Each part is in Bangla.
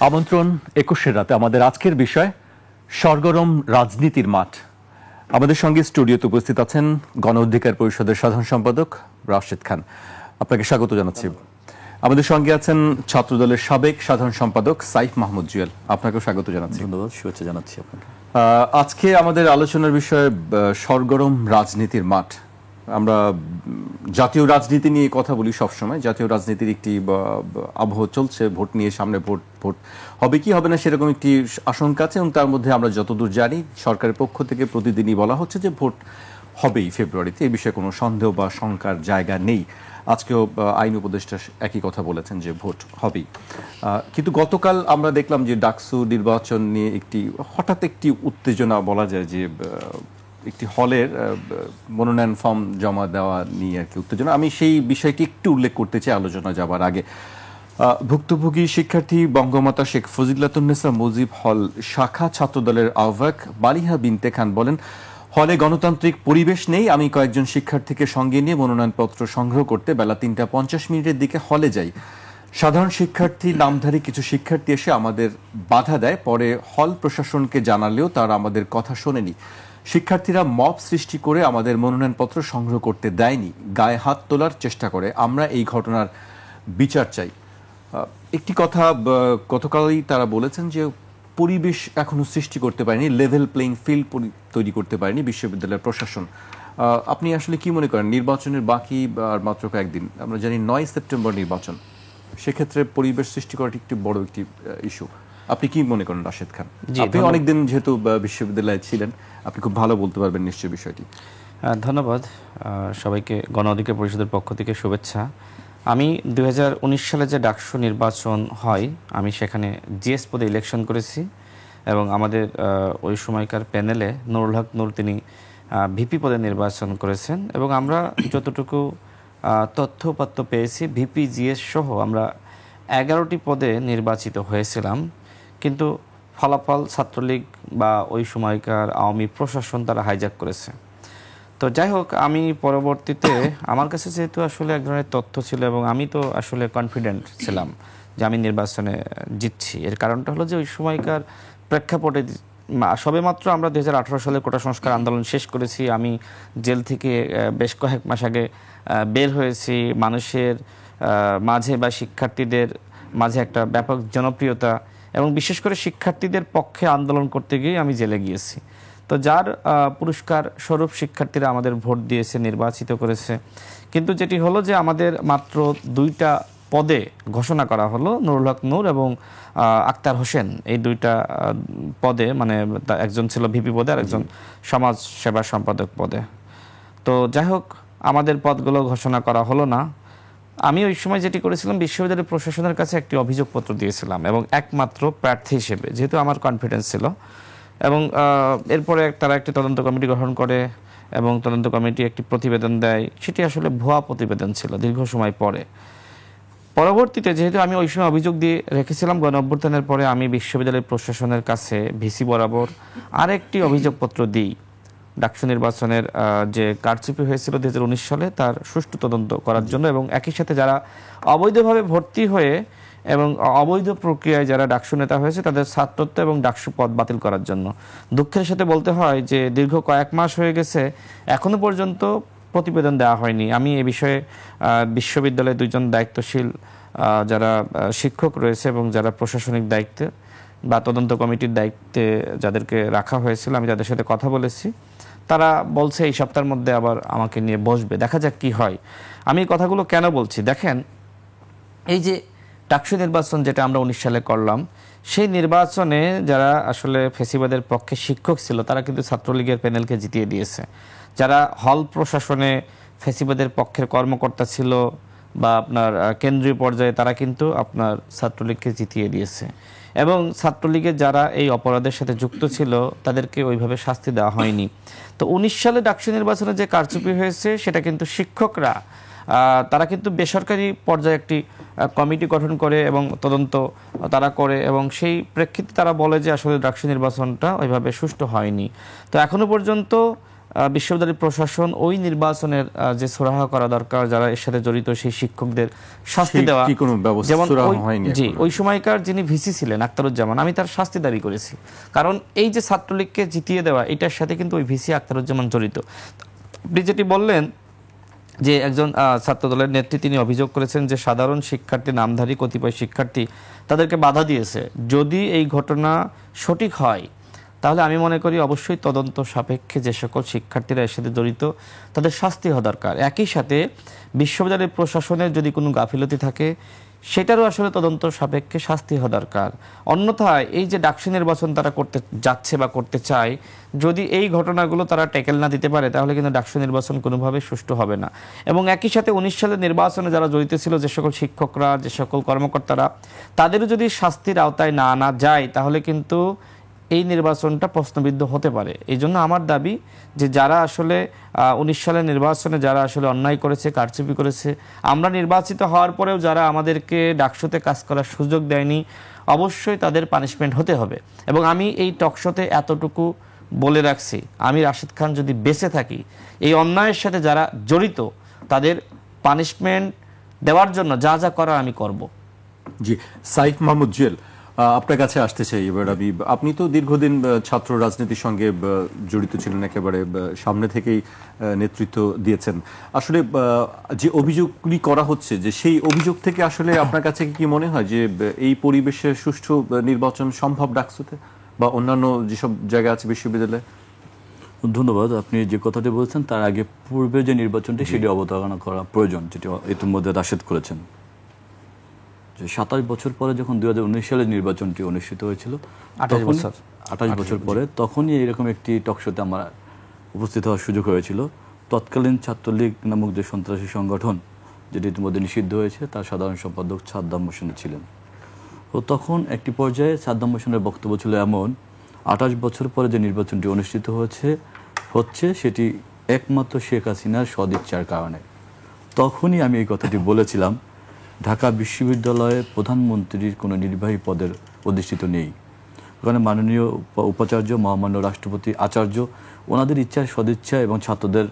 আমন্ত্রণ ২১-এর রাতে আমাদের আজকের বিষয় সরগরম রাজনীতির মাঠ। আমাদের সঙ্গে স্টুডিওতে উপস্থিত আছেন গণ অধিকার পরিষদের সাধারণ সম্পাদক রাশেদ খান, আপনাকে স্বাগত জানাচ্ছি। আমাদের সঙ্গে আছেন ছাত্রদলের সাবেক সাধারণ সম্পাদক সাইফ মাহমুদ জুয়েল, আপনাকেও স্বাগত জানাচ্ছি। ধন্যবাদ, শুভেচ্ছা জানাচ্ছি আপনাকে। আজকে আমাদের আলোচনার বিষয় সরগরম রাজনীতির মাঠ। আমরা জাতীয় রাজনীতি নিয়ে কথা বলি সবসময়। জাতীয় রাজনীতির একটি আবহ চলছে, ভোট নিয়ে সামনে ভোট হবে কি হবে না সেরকম একটি আশঙ্কা আছে, এবং তার মধ্যে আমরা যতদূর জানি সরকারের পক্ষ থেকে প্রতিদিনই বলা হচ্ছে যে ভোট হবেই ফেব্রুয়ারিতে, এই বিষয়ে কোনো সন্দেহ বা শঙ্কার জায়গা নেই। আজকেও আইন উপদেষ্টা একই কথা বলেছেন যে ভোট হবেই। কিন্তু গতকাল আমরা দেখলাম যে ডাকসু নির্বাচন নিয়ে হঠাৎ একটি উত্তেজনা, বলা যায় যে একটি হলের মনোনয়ন ফর্ম জমা দেওয়া নিয়ে আর কি উত্তেজনা। আমি সেই বিষয়টি একটু উল্লেখ করতে চাই আলোচনা যাবার আগে। ভুক্তভোগী শিক্ষার্থী বঙ্গমাতা শেখ ফজিলাতুন্নেসা মুজিব হল শাখা ছাত্রদলের আহ্বায়ক মালিহা বিনতে খান বলেন, হলে গণতান্ত্রিক পরিবেশ নেই। আমি কয়েকজন শিক্ষার্থীকে সঙ্গে নিয়ে মনোনয়নপত্র সংগ্রহ করতে বেলা ৩টা ৫০ দিকে হলে যাই। সাধারণ শিক্ষার্থী নামধারী কিছু শিক্ষার্থী এসে আমাদের বাধা দেয়। পরে হল প্রশাসনকে জানালেও তারা আমাদের কথা শোনেনি। শিক্ষার্থীরা মব সৃষ্টি করে আমাদের মনোনয়নপত্র সংগ্রহ করতে দেয়নি, গায়ে হাত তোলার চেষ্টা করে। আমরা এই ঘটনার বিচার চাই। একটি কথা গতকালই তারা বলেছেন যে পরিবেশ এখনো সৃষ্টি করতে পারেনি, লেভেল প্লেইং ফিল্ড তৈরি করতে পারেনি বিশ্ববিদ্যালয়ের প্রশাসন। আপনি আসলে কি মনে করেন, নির্বাচনের বাকি আর মাত্র কয়েকদিন, আমরা জানি ৯ সেপ্টেম্বর নির্বাচন, সেক্ষেত্রে পরিবেশ সৃষ্টি করাটি একটি বড় একটি ইস্যু। আপনি কি মনে করেন রাশেদ খান? আপনি অনেকদিন যেহেতু বিশ্ববিদ্যালয়ে ছিলেন, আপনি খুব ভালো বলতে পারবেন নিশ্চয়ই বিষয়টি। ধন্যবাদ সবাইকে। গণ অধিকার পরিষদের পক্ষ থেকে শুভেচ্ছা। আমি 2019 সালে যে ডাকসু নির্বাচন হয়, আমি সেখানে জিএস পদে ইলেকশন করেছি, এবং আমাদের ওই সময়কার প্যানেলে নুরুল হক নূর তিনি ভিপি পদে নির্বাচন করেছেন, এবং আমরা যতটুকু তথ্যপাত্য পেয়েছি ভিপি জিএস সহ আমরা 11টি পদে নির্বাচিত হয়েছিলাম। কিন্তু ফলাফল ছাত্রলীগ বা ওই সময়কার আওয়ামী প্রশাসন তারা হাইজ্যাক করেছে। তো যাই হোক, আমি পরবর্তীতে আমার কাছে যেহেতু আসলে এক ধরনের তথ্য ছিল, এবং আমি তো আসলে কনফিডেন্ট ছিলাম যে আমি নির্বাচনে জিতছি। এর কারণটা হলো যে ওই সময়কার প্রেক্ষাপটে সবেমাত্র আমরা 2018 সালে কোটা সংস্কার আন্দোলন শেষ করেছি। আমি জেল থেকে বেশ কয়েক মাস আগে বের হয়েছি। মানুষের মাঝে বা শিক্ষার্থীদের মাঝে একটা ব্যাপক জনপ্রিয়তা, এবং বিশেষ করে শিক্ষার্থীদের পক্ষে আন্দোলন করতে গিয়ে আমি জেলে গিয়েছি। তো যার পুরস্কার স্বরূপ শিক্ষার্থীরা আমাদের ভোট দিয়েছে, নির্বাচিত করেছে। কিন্তু যেটি হলো যে আমাদের মাত্র 2টা পদে ঘোষণা করা হলো, নুরুল হক নূর এবং আক্তার হোসেন, এই 2টা পদে, মানে একজন ছিল ভিপি পদে আর একজন সমাজ সেবা সম্পাদক পদে। তো যাই হোক, আমাদের পদগুলো ঘোষণা করা হলো না। আমি ওই সময় যেটি করেছিলাম, বিশ্ববিদ্যালয় প্রশাসনের কাছে একটি অভিযোগপত্র দিয়েছিলাম, এবং একমাত্র প্রার্থী হিসেবে, যেহেতু আমার কনফিডেন্স ছিল। এবং এরপরে তারা একটি তদন্ত কমিটি গঠন করে, এবং তদন্ত কমিটি একটি প্রতিবেদন দেয়। সেটি আসলে ভুয়া প্রতিবেদন ছিল দীর্ঘ সময় পরে। পরবর্তীতে যেহেতু আমি ওই সময় অভিযোগ দিয়ে রেখেছিলাম, গণ অভ্যুত্থানের পরে আমি বিশ্ববিদ্যালয় প্রশাসনের কাছে ভিসি বরাবর আরেকটি অভিযোগপত্র দিই ডাকসু নির্বাচনের যে কারচুপি হয়েছিল 2019 সালে, তার সুষ্ঠু তদন্ত করার জন্য, এবং একই সাথে যারা অবৈধভাবে ভর্তি হয়ে এবং অবৈধ প্রক্রিয়ায় যারা ডাকসু নেতা হয়েছে তাদের ছাত্রত্ব এবং ডাকসু পদ বাতিল করার জন্য। দুঃখের সাথে বলতে হয় যে দীর্ঘ কয়েক মাস হয়ে গেছে, এখনো পর্যন্ত প্রতিবেদন দেওয়া হয়নি। আমি এ বিষয়ে বিশ্ববিদ্যালয়ে 2জন দায়িত্বশীল যারা শিক্ষক রয়েছে এবং যারা প্রশাসনিক দায়িত্বে বা তদন্ত কমিটির দায়িত্বে যাদেরকে রাখা হয়েছিল, আমি তাদের সাথে কথা বলেছি। তারা বলছে এই সপ্তাহের মধ্যে আবার আমাকে নিয়ে বসবে, দেখা যাক কি হয়। আমি এই কথাগুলো কেন বলছি দেখেন, এই যে ডাকসু নির্বাচন যেটা আমরা 19 সালে করলাম, সেই নির্বাচনে যারা আসলে ফেসিবাদের পক্ষে শিক্ষক ছিল তারা কিন্তু ছাত্রলীগের প্যানেলকে জিতিয়ে দিয়েছে। যারা হল প্রশাসনে ফেসিবাদের পক্ষের কর্মকর্তা ছিল বা আপনার কেন্দ্রীয় পর্যায়ে, তারা কিন্তু আপনার ছাত্রলীগকে জিতিয়ে দিয়েছে। এবং ছাত্রলীগের যারা এই অপরাধের সাথে যুক্ত ছিল তাদেরকে ওইভাবে শাস্তি দেওয়া হয়নি। তো 19 সালে ডাকসু নির্বাচনে যে কারচুপি হয়েছে সেটা কিন্তু শিক্ষকরা, তারা কিন্তু বেসরকারি পর্যায়ে একটি কমিটি গঠন করে এবং তদন্ত তারা করে, এবং সেই প্রেক্ষিতে তারা বলে যে আসলে ডাকসু নির্বাচনটা ওইভাবে সুষ্ঠু হয়নি। তো এখনো পর্যন্ত বিশ্ববিদ্যালয় প্রশাসন ওই নির্বাচনের যে সুরাহা করা দরকার, যারা এর সাথে জড়িত সেই শিক্ষকদের শাস্তি দেওয়া, কি কোনো ব্যবস্থা যেমন সুরাহা হয়নি জি এখনো? ওই সময়কার যিনি ভিসি ছিলেন আখতারুজ্জামান, আমি তার শাস্তি দাবি করেছি, কারণ এই যে ছাত্রলীগকে জিতিয়ে দেওয়া এটার সাথে কিন্তু ওই ভিসি আখতারুজ্জামান জড়িত। আপনি যেটি বললেন যে একজন ছাত্রদলের নেত্রী তিনি অভিযোগ করেছেন যে সাধারণ শিক্ষার্থী, নামধারী কতিপয় শিক্ষার্থী তাদেরকে বাধা দিয়েছে। যদি এই ঘটনা সঠিক হয় তাহলে আমি মনে করি অবশ্যই তদন্ত সাপেক্ষে যে সকল শিক্ষার্থীরা এর সাথে জড়িত তাদের শাস্তি হওয়া দরকার। একই সাথে বিশ্ববিদ্যালয় প্রশাসনের যদি কোনো গাফিলতি থাকে সেটারও আসলে তদন্ত সাপেক্ষে শাস্তি হওয়া দরকার। অন্যথায় এই যে ডাকসু নির্বাচন তারা করতে যাচ্ছে বা করতে চায়, যদি এই ঘটনাগুলো তারা ট্যাকেল না দিতে পারে তাহলে কিন্তু ডাকসু নির্বাচন কোনোভাবে সুষ্ঠু হবে না। এবং একই সাথে 19 সালের নির্বাচনে যারা জড়িত ছিল, যে সকল শিক্ষকরা, যে সকল কর্মকর্তারা, তাদেরও যদি শাস্তির আওতায় না আনা যায় তাহলে কিন্তু এই নির্বাচনটা প্রশ্নবিদ্ধ হতে পারে। এই জন্য আমার দাবি যে যারা আসলে 19 সালের নির্বাচনে যারা আসলে অন্যায় করেছে, কারচুপি করেছে, আমরা নির্বাচিত হওয়ার পরেও যারা আমাদেরকে ডাকসুতে কাজ করার সুযোগ দেয়নি, অবশ্যই তাদের পানিশমেন্ট হতে হবে। এবং আমি এই টকশোতে এতটুকু বলে রাখছি, আমি রাশিদ খান যদি বেঁচে থাকি, এই অন্যায়ের সাথে যারা জড়িত তাদের পানিশমেন্ট দেওয়ার জন্য যা যা করার আমি করব। জি, সাইফ মাহমুদ জুয়েল, আপনার কাছে আসতে চাই এবার। আপনি তো দীর্ঘদিন ছাত্র রাজনীতির সঙ্গে জড়িত ছিলেন, একেবারে সামনে থেকেই নেতৃত্ব দিয়েছেন। আসলে যে অভিযোগগুলি করা হচ্ছে, যে সেই অভিযোগ থেকে আসলে আপনার কাছে কি মনে হয় যে এই পরিবেশে সুষ্ঠু নির্বাচন সম্ভব ডাকসুতে বা অন্যান্য যেসব জায়গা আছে বিশ্ববিদ্যালয়ে? ধন্যবাদ। আপনি যে কথাটি বলছেন তার আগে পূর্বে যে নির্বাচনটি সেটি অবতারণা করা প্রয়োজন, যেটি ইতিমধ্যে রাশেদ করেছেন। 27 বছর পরে যখন 2019 সালের নির্বাচনটি অনুষ্ঠিত হয়েছিল, 28 বছর পরে, তখনই এরকম একটি টকশোতে আমার উপস্থিত হওয়ার সুযোগ হয়েছিল। তৎকালীন ছাত্রলীগ নামক যে সন্ত্রাসী সংগঠন, যেটি ইতিমধ্যে নিষিদ্ধ হয়েছে, তার সাধারণ সম্পাদক সাদ্দাম হোসেন ছিলেন। তো তখন একটি পর্যায়ে সাদ্দাম হোসেনের বক্তব্য ছিল এমন, 28 বছর পরে যে নির্বাচনটি অনুষ্ঠিত হচ্ছে সেটি একমাত্র শেখ হাসিনার সদিচ্ছার কারণে। তখনই আমি এই কথাটি বলেছিলাম, ঢাকা বিশ্ববিদ্যালয়ে প্রধানমন্ত্রীর কোনো নির্বাহী পদের অধিষ্ঠিত নেই। ওখানে মাননীয় উপাচার্য, মহামান্য রাষ্ট্রপতি, আচার্য, ওনাদের ইচ্ছা, সদিচ্ছা এবং ছাত্রদের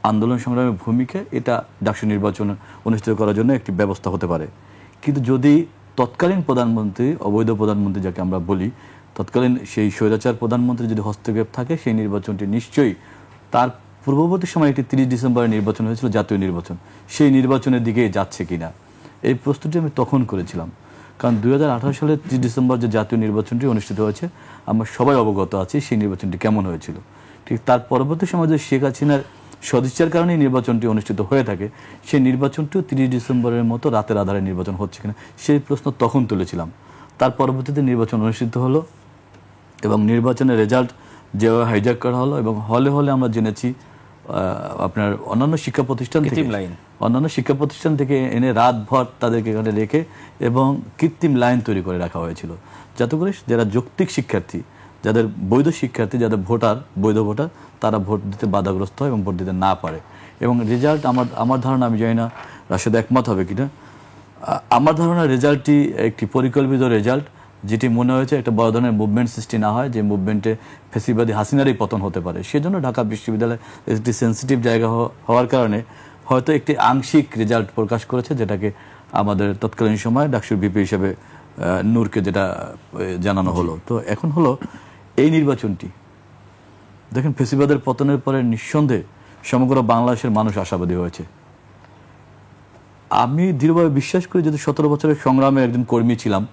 আন্দোলন সংগ্রামের ভূমিকা, এটা ডাকসু নির্বাচন অনুষ্ঠিত করার জন্য একটি ব্যবস্থা হতে পারে। কিন্তু যদি তৎকালীন প্রধানমন্ত্রী, অবৈধ প্রধানমন্ত্রী যাকে আমরা বলি, তৎকালীন সেই স্বৈরাচার প্রধানমন্ত্রী যদি হস্তক্ষেপ থাকে, সেই নির্বাচনটি নিশ্চয়ই তার পূর্ববর্তী সময় একটি 30 ডিসেম্বরের নির্বাচন হয়েছিল, জাতীয় নির্বাচন, সেই নির্বাচনের দিকে যাচ্ছে কিনা, এই প্রশ্নটি আমি তখন করেছিলাম। কারণ 2018 সালের 30 ডিসেম্বর যে জাতীয় নির্বাচনটি অনুষ্ঠিত হয়েছে, আমরা সবাই অবগত আছি সেই নির্বাচনটি কেমন হয়েছিল। ঠিক তার পরবর্তী সময় যে শেখ হাসিনার সদিচ্ছার কারণে নির্বাচনটি অনুষ্ঠিত হয়ে থাকে, সেই নির্বাচনটিও 30 ডিসেম্বরের মতো রাতের আধারে নির্বাচন হচ্ছে কিনা, সেই প্রশ্ন তখন তুলেছিলাম। তার পরবর্তীতে নির্বাচন অনুষ্ঠিত হলো এবং নির্বাচনের রেজাল্ট যেভাবে হাইজ্যাক করা হলো, এবং হলে হলে আমরা জেনেছি আপনার অন্যান্য শিক্ষা প্রতিষ্ঠান থেকে এনে রাতভর তাদেরকে এখানে রেখে এবং কৃত্রিম লাইন তৈরি করে রাখা হয়েছিল, যাতে করে যারা যৌক্তিক শিক্ষার্থী, যাদের বৈধ শিক্ষার্থী, যাদের বৈধ ভোটার, তারা ভোট দিতে বাধাগ্রস্ত হয় এবং ভোট দিতে না পারে। এবং রেজাল্ট আমার ধারণা, আমি জানি না রাশেদ একমত হবে কিনা, আমার ধারণা রেজাল্টটি একটি পরিকল্পিত রেজাল্ট, যেটি মনে হয়েছে একটা বড় ধরনের মুভমেন্ট সৃষ্টি না হয়, যে মুভমেন্টে ফ্যাসিবাদী হাসিনারই পতন হতে পারে। সেজন্য ঢাকা বিশ্ববিদ্যালয় একটি সেন্সিটিভ জায়গা হওয়ার কারণে হয়তো একটি আংশিক রেজাল্ট প্রকাশ করেছে, যেটাকে আমাদের তৎকালীন সময় ডাকসুর ভিপি হিসেবে নূরকে যেটা জানানো হলো। তো এখন হলো এই নির্বাচনটি, দেখেন ফ্যাসিবাদের পতনের পরে নিঃসন্দেহে সমগ্র বাংলাদেশের মানুষ আশাবাদী হয়েছে। আমি দৃঢ়ভাবে বিশ্বাস করি, যদি 17 বছরের সংগ্রামে একজন কর্মী ছিলাম,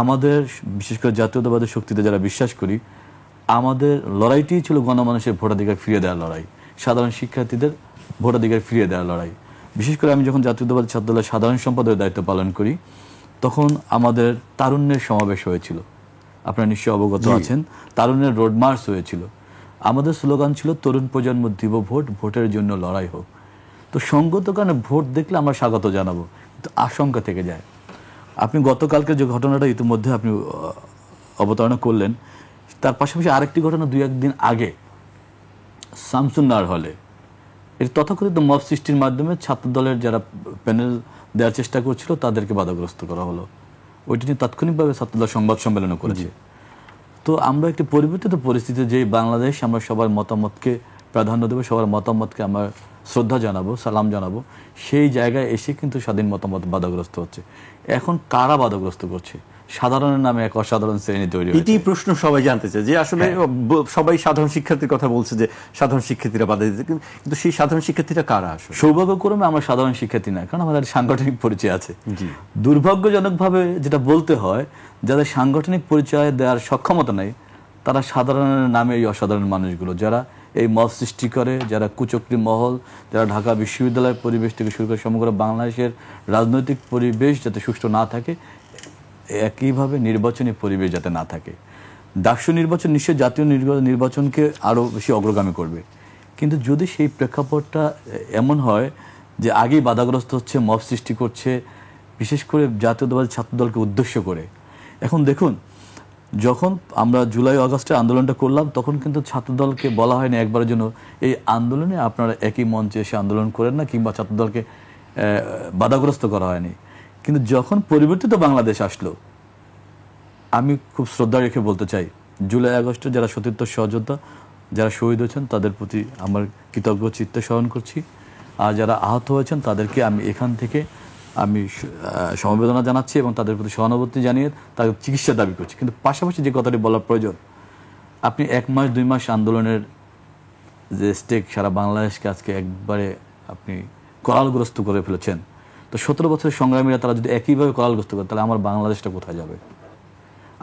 আমাদের বিশেষ করে জাতীয়তাবাদের শক্তিতে যারা বিশ্বাস করি, আমাদের লড়াইটি ছিল গণমানুষের ভোটাধিকার ফিরিয়ে দেওয়ার লড়াই, সাধারণ শিক্ষার্থীদের ভোটাধিকার ফিরিয়ে দেওয়ার লড়াই। বিশেষ করে আমি যখন জাতীয়তাবাদী ছাত্রদলের সাধারণ সম্পাদকের দায়িত্ব পালন করি, তখন আমাদের তারুণ্যের সমাবেশ হয়েছিল, আপনারা নিশ্চয়ই অবগত আছেন। তারুণ্যের রোড মার্চ হয়েছিল। আমাদের স্লোগান ছিল, তরুণ প্রজন্ম দিব ভোট, ভোটের জন্য লড়াই হোক। তো সঙ্গত কারণে ভোট দেখলে আমরা স্বাগত জানাবো, কিন্তু আশঙ্কা থেকে যায়। আপনি গতকালকে যে ঘটনাটা ইতিমধ্যে আপনি অবতারণা করলেন, তার পাশাপাশি আরেকটি ঘটনা 2-1 দিন আগে শামসুন্নাহর হলে এর তথাকথিত মব সৃষ্টির মাধ্যমে ছাত্র দলের যারা প্যানেল দেওয়ার চেষ্টা করছিল তাদেরকে বাধাগ্রস্ত করা হলো। ওইটি নিয়ে তাৎক্ষণিকভাবে ছাত্রদল সংবাদ সম্মেলনও করেছে। তো আমরা একটি পরিবর্তিত পরিস্থিতি, যে বাংলাদেশ আমরা সবার মতামতকে প্রাধান্য দেবো, সবার মতামতকে আমরা শ্রদ্ধা জানাবো, সালাম জানাবো, সেই জায়গায় এসে কিন্তু স্বাধীন মতামত বাধাগ্রস্ত হচ্ছে। এখন কারা বাধাগ্রস্ত করছে? সাধারণের নামে এক অসাধারণ শ্রেণী তৈরি হয়েছে। এটি প্রশ্ন সবাই জানতে চায় যে আসলে সবাই সাধারণ শিক্ষার্থীর কথা বলছে যে সাধারণ শিক্ষার্থীরা বাধা দিতে, কিন্তু সেই সাধারণ শিক্ষার্থীরা কারা আসলে? সৌভাগ্যক্রমে আমরা সাধারণ শিক্ষার্থী না, কারণ আমাদের সাংগঠনিক পরিচয় আছে। দুর্ভাগ্যজনকভাবে যেটা বলতে হয়, যাদের সাংগঠনিক পরিচয় দেওয়ার সক্ষমতা নেই, তারা সাধারণের নামে এই অসাধারণ মানুষগুলো, যারা এই মব সৃষ্টি করে, যারা কুচক্রী মহল, যারা ঢাকা বিশ্ববিদ্যালয়ের পরিবেশ থেকে শুরু করে সমগ্র বাংলাদেশের রাজনৈতিক পরিবেশ যাতে সুষ্ঠু না থাকে, একইভাবে নির্বাচনী পরিবেশ যাতে না থাকে। ডাকসু নির্বাচন নিশ্চয়ই জাতীয় নির্বাচনকে আরও বেশি অগ্রগামী করবে, কিন্তু যদি সেই প্রেক্ষাপটটা এমন হয় যে আগেই বাধাগ্রস্ত হচ্ছে, মব সৃষ্টি করছে, বিশেষ করে জাতীয়তাবাদী ছাত্রদলকে উদ্দেশ্য করে। এখন দেখুন, যখন আমরা জুলাই আগস্টে আন্দোলনটা করলাম, তখন কিন্তু ছাত্রদলকে বলা হয়নি একবারের জন্য এই আন্দোলনে আপনারা একই মঞ্চে এসে আন্দোলন করেন না, কিংবা ছাত্রদলকে বাধাগ্রস্ত করা হয়নি। কিন্তু যখন পরিবর্তিত বাংলাদেশ আসলো, আমি খুব শ্রদ্ধা রেখে বলতে চাই, জুলাই আগস্টে যারা সতীর্থ সহযোদ্ধা, যারা শহীদ হয়েছেন, তাদের প্রতি আমার কৃতজ্ঞ চিত্তে স্মরণ করছি। আর যারা আহত হয়েছেন তাদেরকে আমি এখান থেকে সমবেদনা জানাচ্ছি এবং তাদের প্রতি সহানুভূতি জানিয়ে তাদের চিকিৎসা দাবি করছি। কিন্তু পাশাপাশি যে কথাটি বলার প্রয়োজন, আপনি 1 মাস 2 মাস আন্দোলনের যে স্টেক সারা বাংলাদেশকে আজকে একবারে আপনি করালগ্রস্ত করে ফেলেছেন। তো 17 বছরের সংগ্রামীরা তারা যদি একইভাবে করালগ্রস্ত করে, তাহলে আমার বাংলাদেশটা কোথায় যাবে?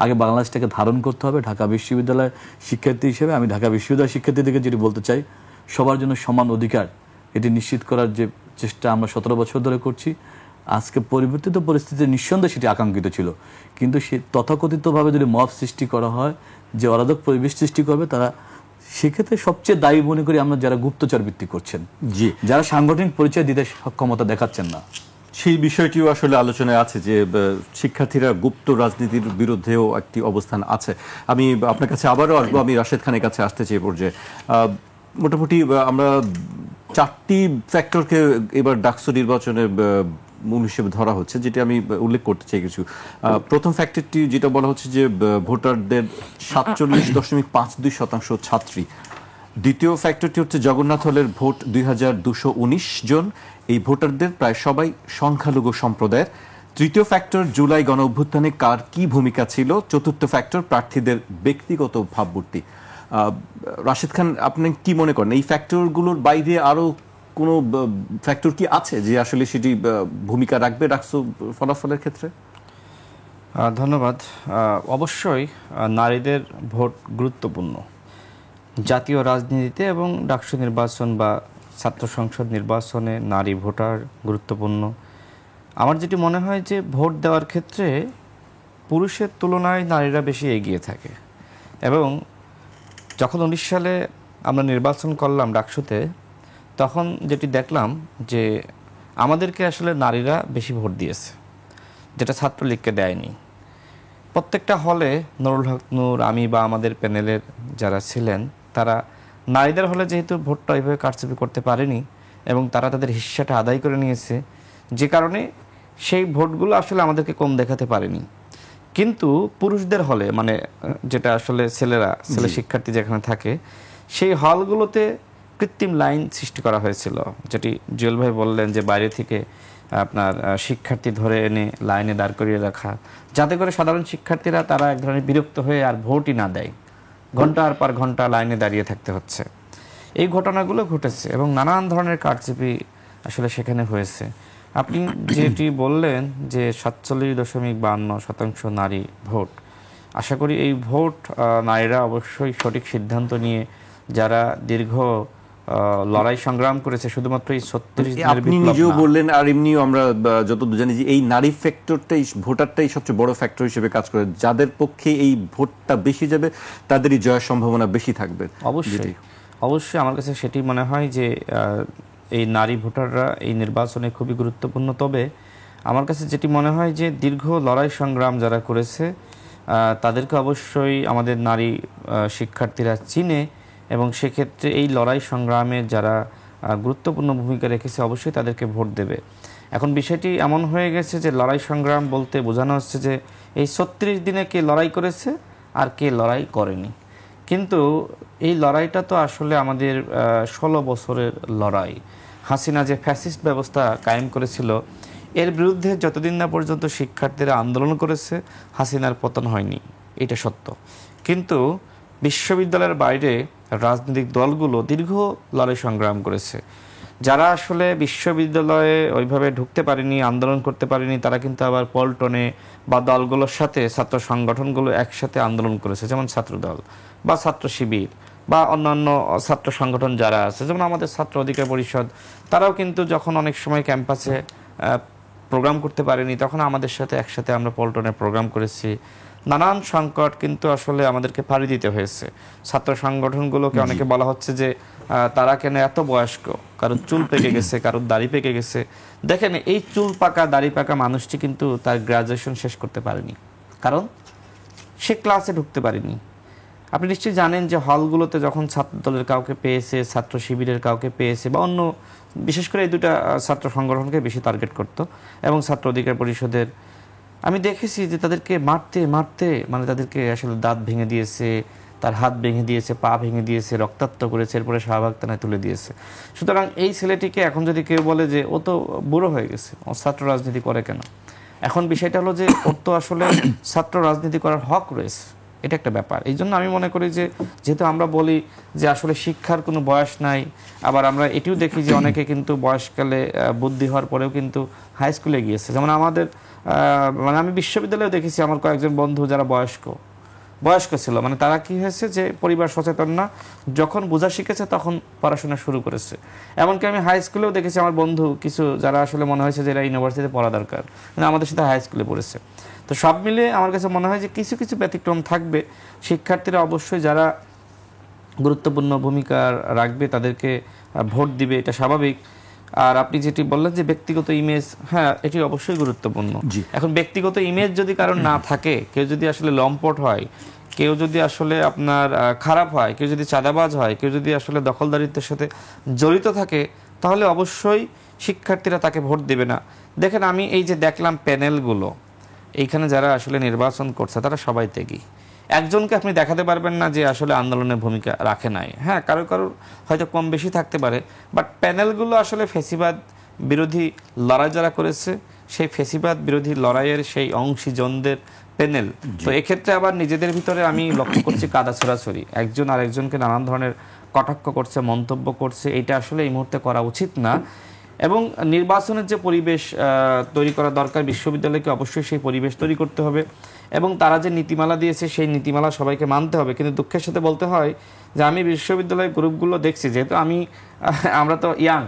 আগে বাংলাদেশটাকে ধারণ করতে হবে। ঢাকা বিশ্ববিদ্যালয়ের শিক্ষার্থী হিসেবে আমি ঢাকা বিশ্ববিদ্যালয়ের শিক্ষার্থীদেরকে যেটি বলতে চাই, সবার জন্য সমান অধিকার এটি নিশ্চিত করার যে চেষ্টা আমরা 17 বছর ধরে করছি, আজকে পরিবর্তিত পরিস্থিতিতে নিঃসন্দেহে সেটি আকাঙ্ক্ষিত ছিল। কিন্তু সে তথাকথিতভাবে যদি মব সৃষ্টি করা হয়, যে অরাজক পরিবেশ সৃষ্টি করবে, তারা সেক্ষেত্রে সবচেয়ে দায়ী মনে করি আমরা যারা গুপ্তচর ভিত্তিক করছেন, যারা সাংগঠনিক পরিচয় দিতে সক্ষমতা দেখাচ্ছেন না। সেই বিষয়টিও আসলে আলোচনায় আছে যে শিক্ষার্থীরা গুপ্ত রাজনীতির বিরুদ্ধেও একটি অবস্থান আছে। আমি আপনার কাছে আবারও আসবো, আমি রাশেদ খানের কাছে আসতে চাই পর্যায়ে। মোটামুটি আমরা 4টি ফ্যাক্টরকে এবার ডাকসু নির্বাচনে মূল হিসেবে ধরা হচ্ছে, যেটি আমি উল্লেখ করতে চাই কিছু। প্রথম ফ্যাক্টরটি যেটা বলা হচ্ছে যে ভোটারদের 47.52% ছাত্রী। দ্বিতীয় ফ্যাক্টরটি হচ্ছে জগন্নাথ হলের ভোট 2219 জন, এই ভোটারদের প্রায় সবাই সংখ্যালঘু সম্প্রদায়ের। তৃতীয় ফ্যাক্টর জুলাই গণ অভ্যুত্থানে কার কি ভূমিকা ছিল। চতুর্থ ফ্যাক্টর প্রার্থীদের ব্যক্তিগত ভাবমূর্তি। রাশেদ খান, আপনি কি মনে করেন এই ফ্যাক্টরগুলোর বাইরে আরো কোনো ফ্যাক্টর কি আছে যে আসলে সেটি ভূমিকা রাখবে ডাকসু ফলাফলের ক্ষেত্রে? ধন্যবাদ। অবশ্যই নারীদের ভোট গুরুত্বপূর্ণ জাতীয় রাজনীতিতে, এবং ডাকসু নির্বাচন বা ছাত্র সংসদ নির্বাচনে নারী ভোটার গুরুত্বপূর্ণ। আমার যেটি মনে হয় যে ভোট দেওয়ার ক্ষেত্রে পুরুষের তুলনায় নারীরা বেশি এগিয়ে থাকে। এবং যখন 19 সালে আমরা নির্বাচন করলাম ডাকসুতে, তখন যেটি দেখলাম যে আমাদেরকে আসলে নারীরা বেশি ভোট দিয়েছে, যেটা ছাত্রলীগকে দেয়নি। প্রত্যেকটা হলে নুরুল হক নূর, আমি বা আমাদের প্যানেলের যারা ছিলেন, তারা নারীদের হলে যেহেতু ভোটটা এইভাবে কারচুপি করতে পারেনি এবং তারা তাদের হিস্সাটা আদায় করে নিয়েছে, যে কারণে সেই ভোটগুলো আসলে আমাদেরকে কম দেখাতে পারেনি। কিন্তু পুরুষদের হলে, মানে যেটা আসলে ছেলে শিক্ষার্থী যেখানে থাকে, সেই হলগুলোতে কৃত্রিম লাইন সৃষ্টি করা হয়েছিল, যেটি জুয়েল ভাই বললেন যে বাইরে থেকে আপনার শিক্ষার্থী ধরে এনে লাইনে দাঁড় করিয়ে রাখা, যাতে করে সাধারণ শিক্ষার্থীরা তারা এক ধরনের বিরক্ত হয়ে আর ভোটই না দেয়, ঘন্টার পর ঘন্টা লাইনে দাঁড়িয়ে থাকতে হচ্ছে। এই ঘটনাগুলো ঘটেছে এবং নানান ধরনের কারচুপি আসলে সেখানে হয়েছে। আপনি যেটি বললেন যে 47.52% নারী ভোট, আশা করি এই ভোট নারীরা অবশ্যই সঠিক সিদ্ধান্ত নিয়ে, যারা দীর্ঘ লড়াই সংগ্রাম করেছে শুধুমাত্র এই 36 দিনের আপনি নিজেও বললেন, আর এমনিও আমরা যতদূর জানি যে এই নারী ফ্যাক্টরটাই, ভোটারটাই সবচেয়ে বড় ফ্যাক্টর হিসেবে কাজ করে। যাদের পক্ষে এই ভোটটা বেশি যাবে তাদেরই জয়ের সম্ভাবনা বেশি থাকবে। অবশ্যই আমার কাছে সেটি মনে হয় যে এই নারী ভোটাররা এই নির্বাচনে খুবই গুরুত্বপূর্ণ। তবে আমার কাছে যেটি মনে হয় যে দীর্ঘ লড়াই সংগ্রাম যারা করেছে তাদেরকে অবশ্যই আমাদের নারী শিক্ষার্থীরা চিনে, এবং সেক্ষেত্রে এই লড়াই সংগ্রামে যারা গুরুত্বপূর্ণ ভূমিকা রেখেছে অবশ্যই তাদেরকে ভোট দেবে। এখন বিষয়টি এমন হয়ে গেছে যে লড়াই সংগ্রাম বলতে বোঝানো হচ্ছে যে এই 36 দিনে কে লড়াই করেছে আর কে লড়াই করেনি। কিন্তু এই লড়াইটা তো আসলে আমাদের 16 বছরের লড়াই। হাসিনা যে ফ্যাসিস্ট ব্যবস্থা কায়েম করেছিল, এর বিরুদ্ধে যতদিন না পর্যন্ত শিক্ষার্থীরা আন্দোলন করেছে হাসিনার পতন হয়নি, এটা সত্য। কিন্তু বিশ্ববিদ্যালয়ের বাইরে রাজনৈতিক দলগুলো দীর্ঘ লড়াই সংগ্রাম করেছে। যারা আসলে বিশ্ববিদ্যালয়ে ওইভাবে ঢুকতে পারেনি, আন্দোলন করতে পারেনি, তারা কিন্তু আবার পল্টনে বা দলগুলোর সাথে ছাত্র সংগঠনগুলো একসাথে আন্দোলন করেছে, যেমন ছাত্রদল বা ছাত্র শিবির বা অন্যান্য ছাত্র সংগঠন যারা আছে, যেমন আমাদের ছাত্র অধিকার পরিষদ, তারাও কিন্তু যখন অনেক সময় ক্যাম্পাসে প্রোগ্রাম করতে পারেনি তখন আমাদের সাথে একসাথে আমরা পল্টনে প্রোগ্রাম করেছি। নানান সংকট কিন্তু আসলে আমাদেরকে পাড়ি দিতে হয়েছে। ছাত্র সংগঠনগুলোকে অনেকে বলা হচ্ছে যে তারা কেন এত বয়স্ক, কারোর চুল পেকে গেছে, কারোর দাড়ি পেকে গেছে। দেখেন, এই চুল পাকা দাড়ি পাকা মানুষটি কিন্তু তার গ্রাজুয়েশন শেষ করতে পারেনি, কারণ সে ক্লাসে ঢুকতে পারেনি। আপনি নিশ্চয়ই জানেন যে হলগুলোতে যখন ছাত্র দলের কাউকে পেয়েছে, ছাত্র শিবিরের কাউকে পেয়েছে বা অন্য, বিশেষ করে এই দুটা ছাত্র সংগঠনকে বেশি টার্গেট করত, এবং ছাত্র অধিকার পরিষদের আমি দেখেছি যে তাদেরকে মারতে মারতে মানে তাদেরকে আসলে দাঁত ভেঙে দিয়েছে, তার হাত ভেঙে দিয়েছে, পা ভেঙে দিয়েছে, রক্তাক্ত করেছে, এরপরে শাহবাগ থানায় তুলে দিয়েছে। সুতরাং এই ছেলেটিকে এখন যদি কেউ বলে যে ও তো বুড়ো হয়ে গেছে, ও ছাত্র রাজনীতি করে কেন, এখন বিষয়টা হলো যে ওর তো আসলে ছাত্র রাজনীতি করার হক রয়েছে, এটা একটা ব্যাপার। এই জন্য আমি মনে করি যে যেহেতু আমরা বলি যে আসলে শিক্ষার কোনো বয়স নাই, আবার আমরা এটিও দেখি যে অনেকে কিন্তু বয়সকালে বুদ্ধি হওয়ার পরেও কিন্তু হাই স্কুলে গিয়েছে। যেমন আমাদের মানে আমি বিশ্ববিদ্যালয়েও দেখেছি আমার কয়েকজন বন্ধু যারা বয়স্ক ছিল, মানে তারা কি হয়েছে যে পরিবার সচেতন না, যখন বোঝা শিখেছে তখন পড়াশোনা শুরু করেছে। এমনকি আমি হাই স্কুলেও দেখেছি আমার বন্ধু কিছু যারা আসলে মনে হয়েছে যে এরা ইউনিভার্সিটিতে পড়া দরকার, মানে আমাদের সাথে হাই স্কুলে পড়েছে। তো সব মিলিয়ে আমার কাছে মনে হয় যে কিছু কিছু ব্যতিক্রম থাকবে। শিক্ষার্থীরা অবশ্যই যারা গুরুত্বপূর্ণ ভূমিকা রাখবে তাদেরকে ভোট দিবে, এটা স্বাভাবিক। আর আপনি যেটি বললেন যে ব্যক্তিগত ইমেজ, হ্যাঁ এটি অবশ্যই গুরুত্বপূর্ণ। এখন ব্যক্তিগত ইমেজ যদি কারণ না থাকে, কেউ যদি আসলে লম্পট হয়, কেউ যদি আসলে আপনার খারাপ হয়, কেউ যদি চাঁদাবাজ হয়, কেউ যদি আসলে দখলদারিত্বের সাথে জড়িত থাকে, তাহলে অবশ্যই শিক্ষার্থীরা তাকে ভোট দেবে না। দেখেন, আমি এই যে দেখলাম প্যানেলগুলো, এইখানে যারা আসলে নির্বাচন করছে তারা সবাই ত্যাগী। একজনকে আপনি দেখাতে পারবেন না যে আসলে আন্দোলনের ভূমিকা রাখে নাই। হ্যাঁ, কারো হয়তো কম বেশি থাকতে পারে, বাট প্যানেলগুলো আসলে ফ্যাসিবাদ বিরোধী লড়াই যারা করেছে সেই ফ্যাসিবাদ বিরোধী লড়াইয়ের সেই অংশীজনদের প্যানেল। তো এক্ষেত্রে আবার নিজেদের ভিতরে আমি লক্ষ্য করছি কাদা ছোড়াছড়ি, একজন আরেকজনকে নানান ধরনের কটাক্ষ করছে, মন্তব্য করছে। এটা আসলে এই মুহূর্তে করা উচিত না। এবং নির্বাচনের যে পরিবেশ তৈরি করা দরকার, বিশ্ববিদ্যালয়কে অবশ্যই সেই পরিবেশ তৈরি করতে হবে, এবং তারা যে নীতিমালা দিয়েছে সেই নীতিমালা সবাইকে মানতে হবে। কিন্তু দুঃখের সাথে বলতে হয় যে আমি বিশ্ববিদ্যালয়ের গ্রুপগুলো দেখছি, যেহেতু আমরা তো ইয়াং,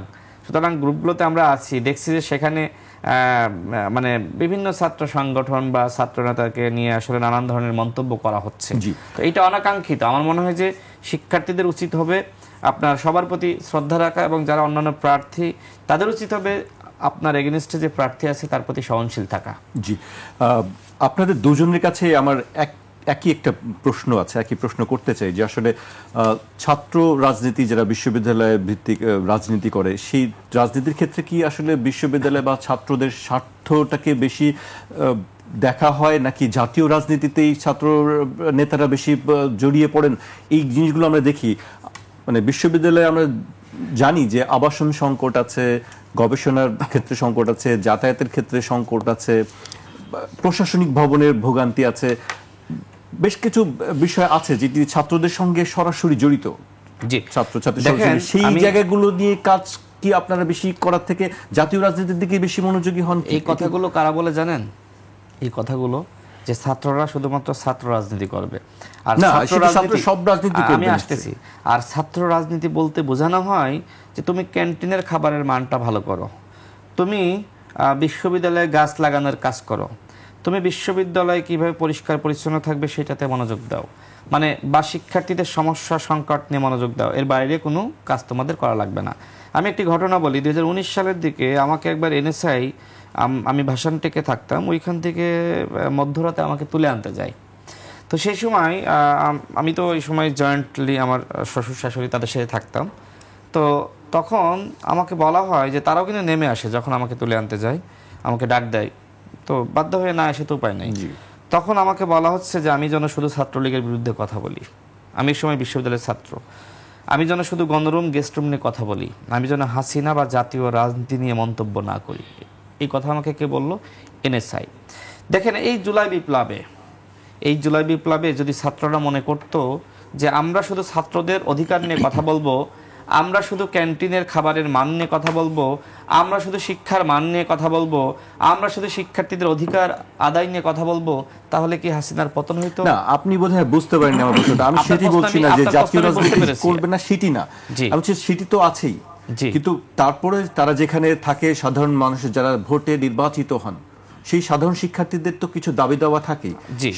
সুতরাং গ্রুপগুলোতে আমরা আছি, দেখছি যে সেখানে মানে বিভিন্ন ছাত্র সংগঠন বা ছাত্র নেতাকে নিয়ে আসলে নানান ধরনের মন্তব্য করা হচ্ছে। তো এটা অনাকাঙ্ক্ষিত। আমার মনে হয় যে শিক্ষার্থীদের উচিত হবে আপনার সবার প্রতি শ্রদ্ধা রাখা, এবং যারা অন্যান্য প্রার্থী তাদের উচিত হবে আপনার এগেনস্টে যে প্রার্থী আছে তার প্রতি সহনশীল থাকা। জি, আপনাদের দুজনের কাছে আমার একই একটা প্রশ্ন আছে, একই প্রশ্ন করতে চাই যে আসলে ছাত্র রাজনীতি যারা বিশ্ববিদ্যালয় ভিত্তিক রাজনীতি করে, সেই রাজনীতির ক্ষেত্রে কি আসলে বিশ্ববিদ্যালয় বা ছাত্রদের স্বার্থটাকে বেশি দেখা হয়, নাকি জাতীয় রাজনীতিতেই ছাত্র নেতারা বেশি জড়িয়ে পড়েন? এই জিনিসগুলো আমরা দেখি। মানে বিশ্ববিদ্যালয়ে আমরা জানি যে আবাসন সংকট আছে, গবেষণার ক্ষেত্রে সংকট আছে, যাতায়াতের ক্ষেত্রে সংকট আছে, প্রশাসনিক ভবনের ভোগান্তি আছে, বেশ কিছু বিষয় আছে যেটি ছাত্রদের সঙ্গে সরাসরি জড়িত। জি, ছাত্রছাত্রী সেই জায়গাগুলো নিয়ে কাজ কি আপনারা বেশি করার থেকে জাতীয় রাজনীতির দিকে বেশি মনোযোগী হন? এই কথাগুলো কারা বলে জানেন? এই কথাগুলো যে ছাত্ররা শুধুমাত্র ছাত্র রাজনীতি করবে, আর সব রাজনীতি আমি আসতেছি। আর ছাত্র রাজনীতি বলতে বোঝানো হয় যে তুমি ক্যান্টিনের খাবারের মানটা ভালো করো, তুমি বিশ্ববিদ্যালয়ে গাছ লাগানোর কাজ করো, তুমি বিশ্ববিদ্যালয়ে কিভাবে পরিষ্কার পরিচ্ছন্ন থাকবে সেটাতে মনোযোগ দাও, মানে বা শিক্ষার্থীদের সমস্যা সংকট নিয়ে মনোযোগ দাও। এর বাইরে কোনো কাজ তোমাদের করা লাগবে না। আমি একটি ঘটনা বলি। 2019 সালের দিকে আমাকে একবার এনএসআই, আমি ভাসানটেকে থাকতাম, ওইখান থেকে মধ্যরাতে আমাকে তুলে আনতে যায়। তো সেই সময় আমি তো ওই সময় জয়েন্টলি আমার শ্বশুর শাশুড়ি তাদের সাথে থাকতাম। তো তখন আমাকে বলা হয় যে তারাও কিন্তু নেমে আসে, যখন আমাকে তুলে আনতে যায় আমাকে ডাক দেয়, তো বাধ্য হয়ে না এসে তো উপায় নেই। তো তখন আমাকে বলা হচ্ছে যে আমি যেন শুধু ছাত্রলীগের বিরুদ্ধে কথা বলি, আমি এক সময় বিশ্ববিদ্যালয়ের ছাত্র, আমি যেন শুধু গণরুম গেস্ট রুম নিয়ে কথা বলি, আমি যেন হাসিনা বা জাতীয় রাজনীতি নিয়ে মন্তব্য না করি। এই কথা আমাকে কে বললো? এনএসআই। দেখেন এই জুলাই বিপ্লবে যদি ছাত্ররা মনে করতো যে আমরা শুধু ছাত্রদের অধিকার নিয়ে কথা বলবো, আমরা শুধু ক্যান্টিনের খাবারের মান নিয়ে কথা বলবো, আমরা শুধু শিক্ষার মান নিয়ে কথা বলবো, আমরা শুধু শিক্ষার্থীদের অধিকার আদায় নিয়ে কথা বলবো, তাহলে কি হাসিনার পতন হইতো না? আপনি বোধহয় বুঝতে পারেন আমার প্রশ্নটা। আমি সেটি বলছি না যে জাতীয় রাজনীতি করবে না, সেটি না। আমি বলছি সেটি তো আছেই, কিন্তু তারপরে তারা যেখানে থাকে, সাধারণ মানুষের যারা ভোটে নির্বাচিত হন, সেই সাধারণ শিক্ষার্থীদের তো কিছু দাবি দাওয়া থাকে।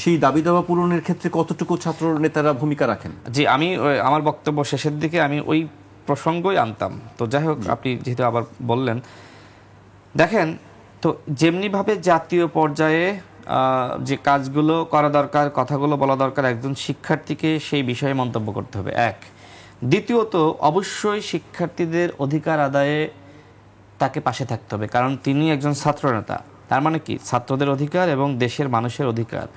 সেই দাবি দাওয়া পূরণের ক্ষেত্রে কতটুকু ছাত্র নেতারা ভূমিকা রাখেন? জি, আমি আমার বক্তব্য শেষের দিকে আমি ওই প্রসঙ্গই আনতাম। তো যাই হোক, আপনি যেহেতু আবার বললেন, দেখেন তো যেমনিভাবে জাতীয় পর্যায়ে যে কাজগুলো করা দরকার, কথাগুলো বলা দরকার, একজন শিক্ষার্থীকে সেই বিষয়ে মন্তব্য করতে হবে, এক। দ্বিতীয়ত অবশ্যই শিক্ষার্থীদের অধিকার আদায়ে তাকে পাশে থাকতে হবে, কারণ তিনি একজন ছাত্রনেতা। তার মানে কি? ছাত্রদের অধিকার এবং দেশের মানুষের অধিকার,